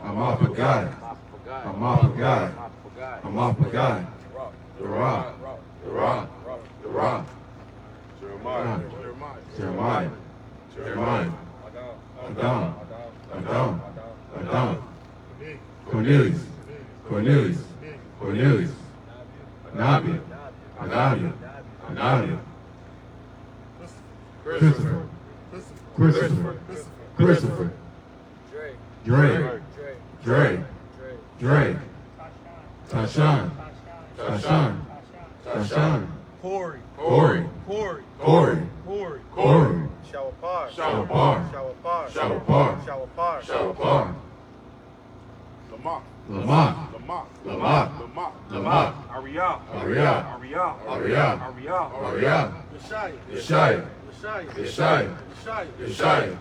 Amapagai. Amapagai. Amapagai. Dara. Dara. Dara. Jeremiah. Jeremiah. Jeremiah. Adam. Adam. Adam. Cornelius. Cornelius. Cornelius. Nabi. Anabi. Anabi. Christopher. Christopher. Christopher. Dre. Dre. Dre. Tashan. Tashan. Tashan. Corey. Corey. Corey. Corey. Corey. Corey. Shawapar. Shawapar. Shawapar. Shawapar. Shawapar. Shawapar. Lamach. Lamach. Lamach. Lamach. Lamach. Lamach. Ariel. Ariel. Ariel. Ariel. Ariel. Ariel. Yashiyah. Yashiyah. Yashiyah. Yashiyah. Yashiyah.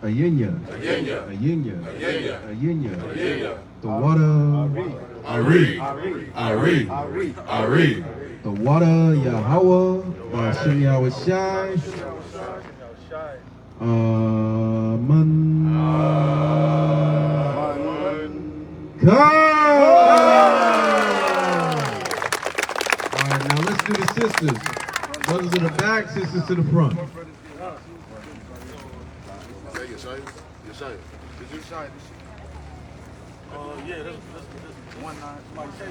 Ayenya. Ayenya. Ayenya. Ayenya. Ayenya. Ayenya. Thawadah. Ari. Ari. Ari. Thawadah Yahweh. Hashem Yahushai. Amen. All right, now let's do the sisters. Brothers in the back, sisters to the front. Yashiyah. Did you shine? Yeah, that's one line. Somebody say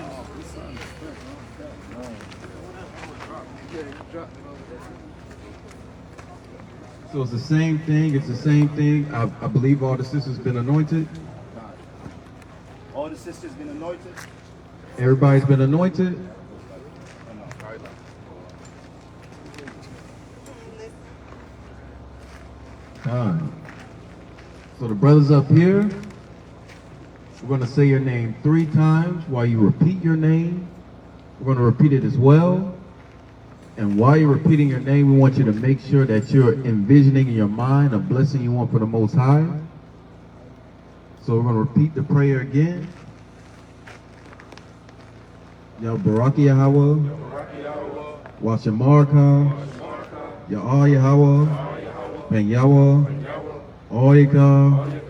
So it's the same thing. It's the same thing. I believe all the sisters been anointed. All the sisters been anointed. Everybody's been anointed. Time. So the brothers up here, we're going to say your name 3 times. While you repeat your name, we're going to repeat it as well. And while you're repeating your name, we want you to make sure that you're envisioning in your mind a blessing you want for the Most High. So we're going to repeat the prayer again. Yall Baraki Yahweh, Washamarka, Yall Yahweh, Ben Yahweh, Oika,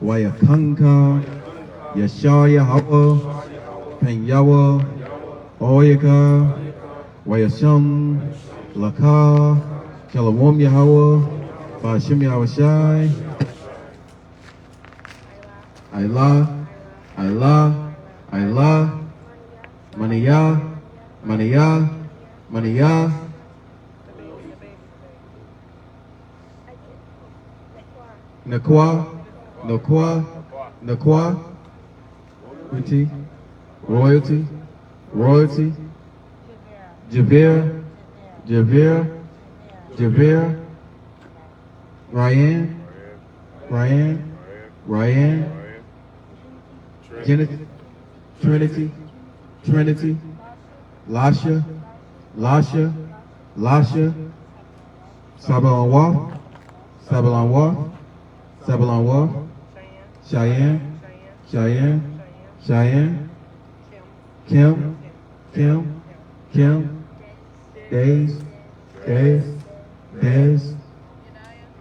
Wayakanka, Yashiyah Yahweh, Ben Yahweh, Oika, Wayasham, Laka, Shalom Yahweh, Bashim Yahushai, Allah, Allah, Allah, Maniyah, Maniyah, Maniyah, Nakwa, Nakwa, Nakwa, Royalty, Royalty, Javier, Javier, Javier, Ryan, Ryan, Ryan, Trinity, Trinity, Lasha, Lasha, Lasha, Sabalanwa, Sabalanwa, Sabalanwa, Cheyenne, Cheyenne, Cheyenne, Kim, Kim, Kim, Days, Dez,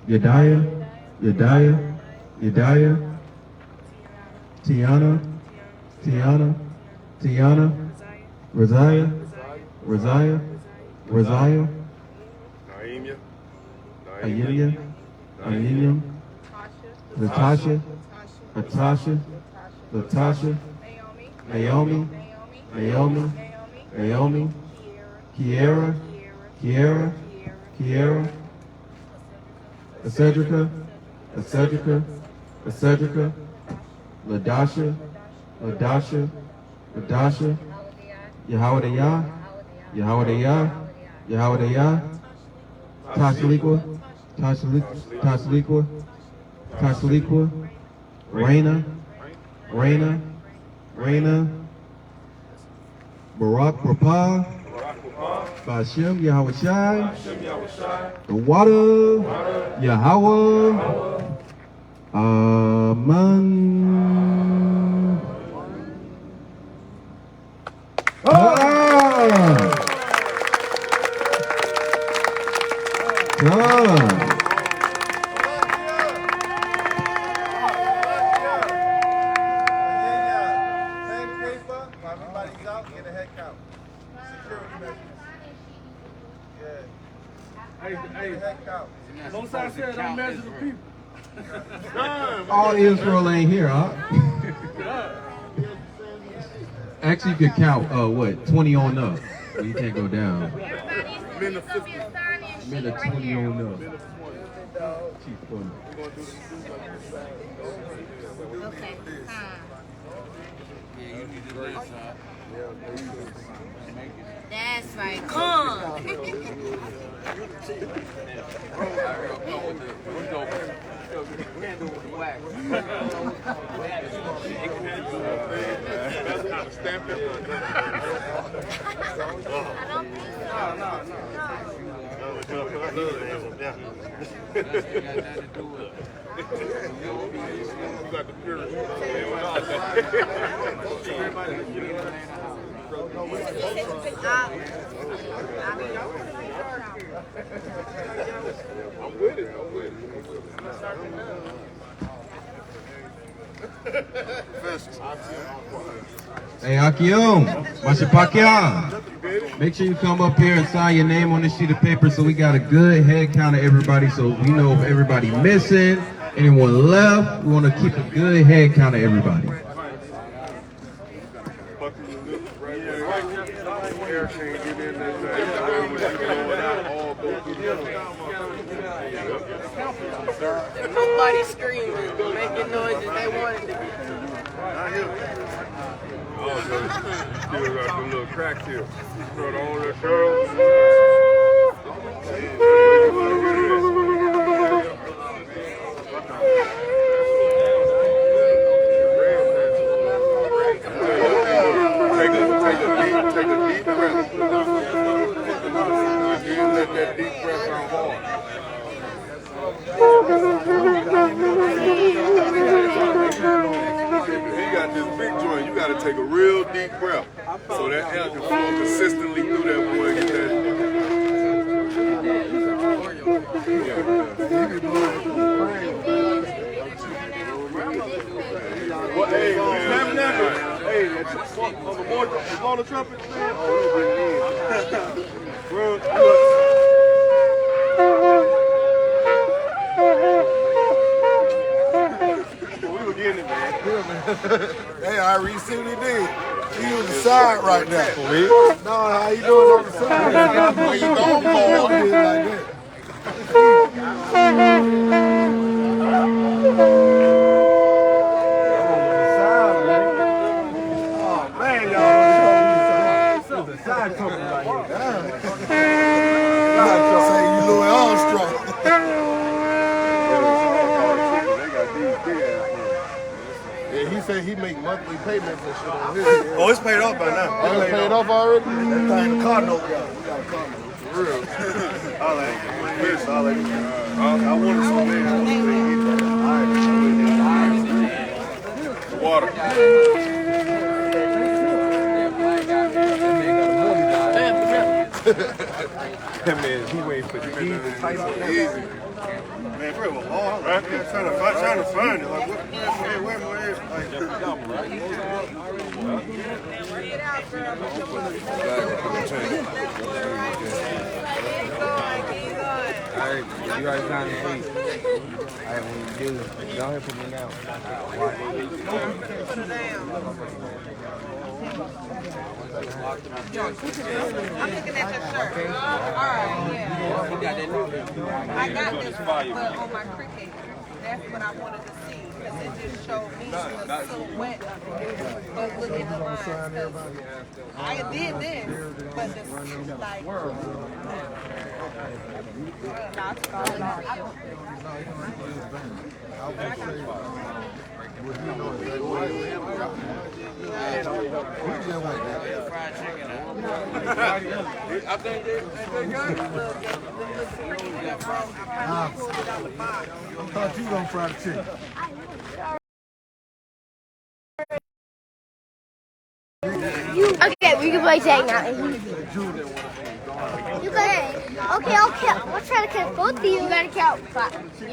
Yediah, Tiana, Roziah, Ayimia, Latasha, Naomi, Kiera, Acedrica, Ladasha, Yahweh, Tashaliqua, Raina, Barak Rapah, Bashem Yahweh Shai, Tabernacles, Yahweh, Aman. Everybody's out, get a head count. Security measures. Yeah. Most I said, don't measure the people. All Israel ain't here, huh? Actually, you could count, 20 on up. Well, you can't go down. Men of 20 on up. Chief Funny. Okay. That's right. Come. Hey, Akiom, Mashapakia. Make sure you come up here and sign your name on this sheet of paper so we got a good head count of everybody so we know if everybody missing, anyone left. We want to keep a good head count of everybody. Nobody screaming, making noises they wanted to be. Still got some little cracks here. Put all the girls. Take a deep breath. Let that deep breath out hard. If you got this big joint, you got to take a real deep breath so that air can flow consistently through that boy. Get that. Well, hey, Tabernacles. Hey, on the trumpet, man. Hey, I see what he did. He on the side right now. No, how you doing on the side? When you don't fall, he did like that. Oh, man, y'all. It's a side trumpet right here. Say you Louis Armstrong. He said he make monthly payments and shit on his. Oh, it's paid off by now. Oh, it's paid off already? That thing, the car note, we got a car note. For real. All right. I wanted some man. Water. Damn. Man, he waiting for Jesus to type it. Easy. Man, bro, it was hard. Right? Trying to find it. Like, where am I at? Alright, you guys trying to eat. Alright, when you do, go ahead and put me down. I'm looking at your shirt. Alright, yeah. I got this, but on my cricket, that's what I wanted to see. Because it just showed me the silhouette. But look at the lines. Because I did this, but the like. Fried chicken. I think they good. I thought you were gonna fry the chicken. Okay, we can play tag now. You can. Okay. We'll try to catch both of you. You gotta count 5. Yeah.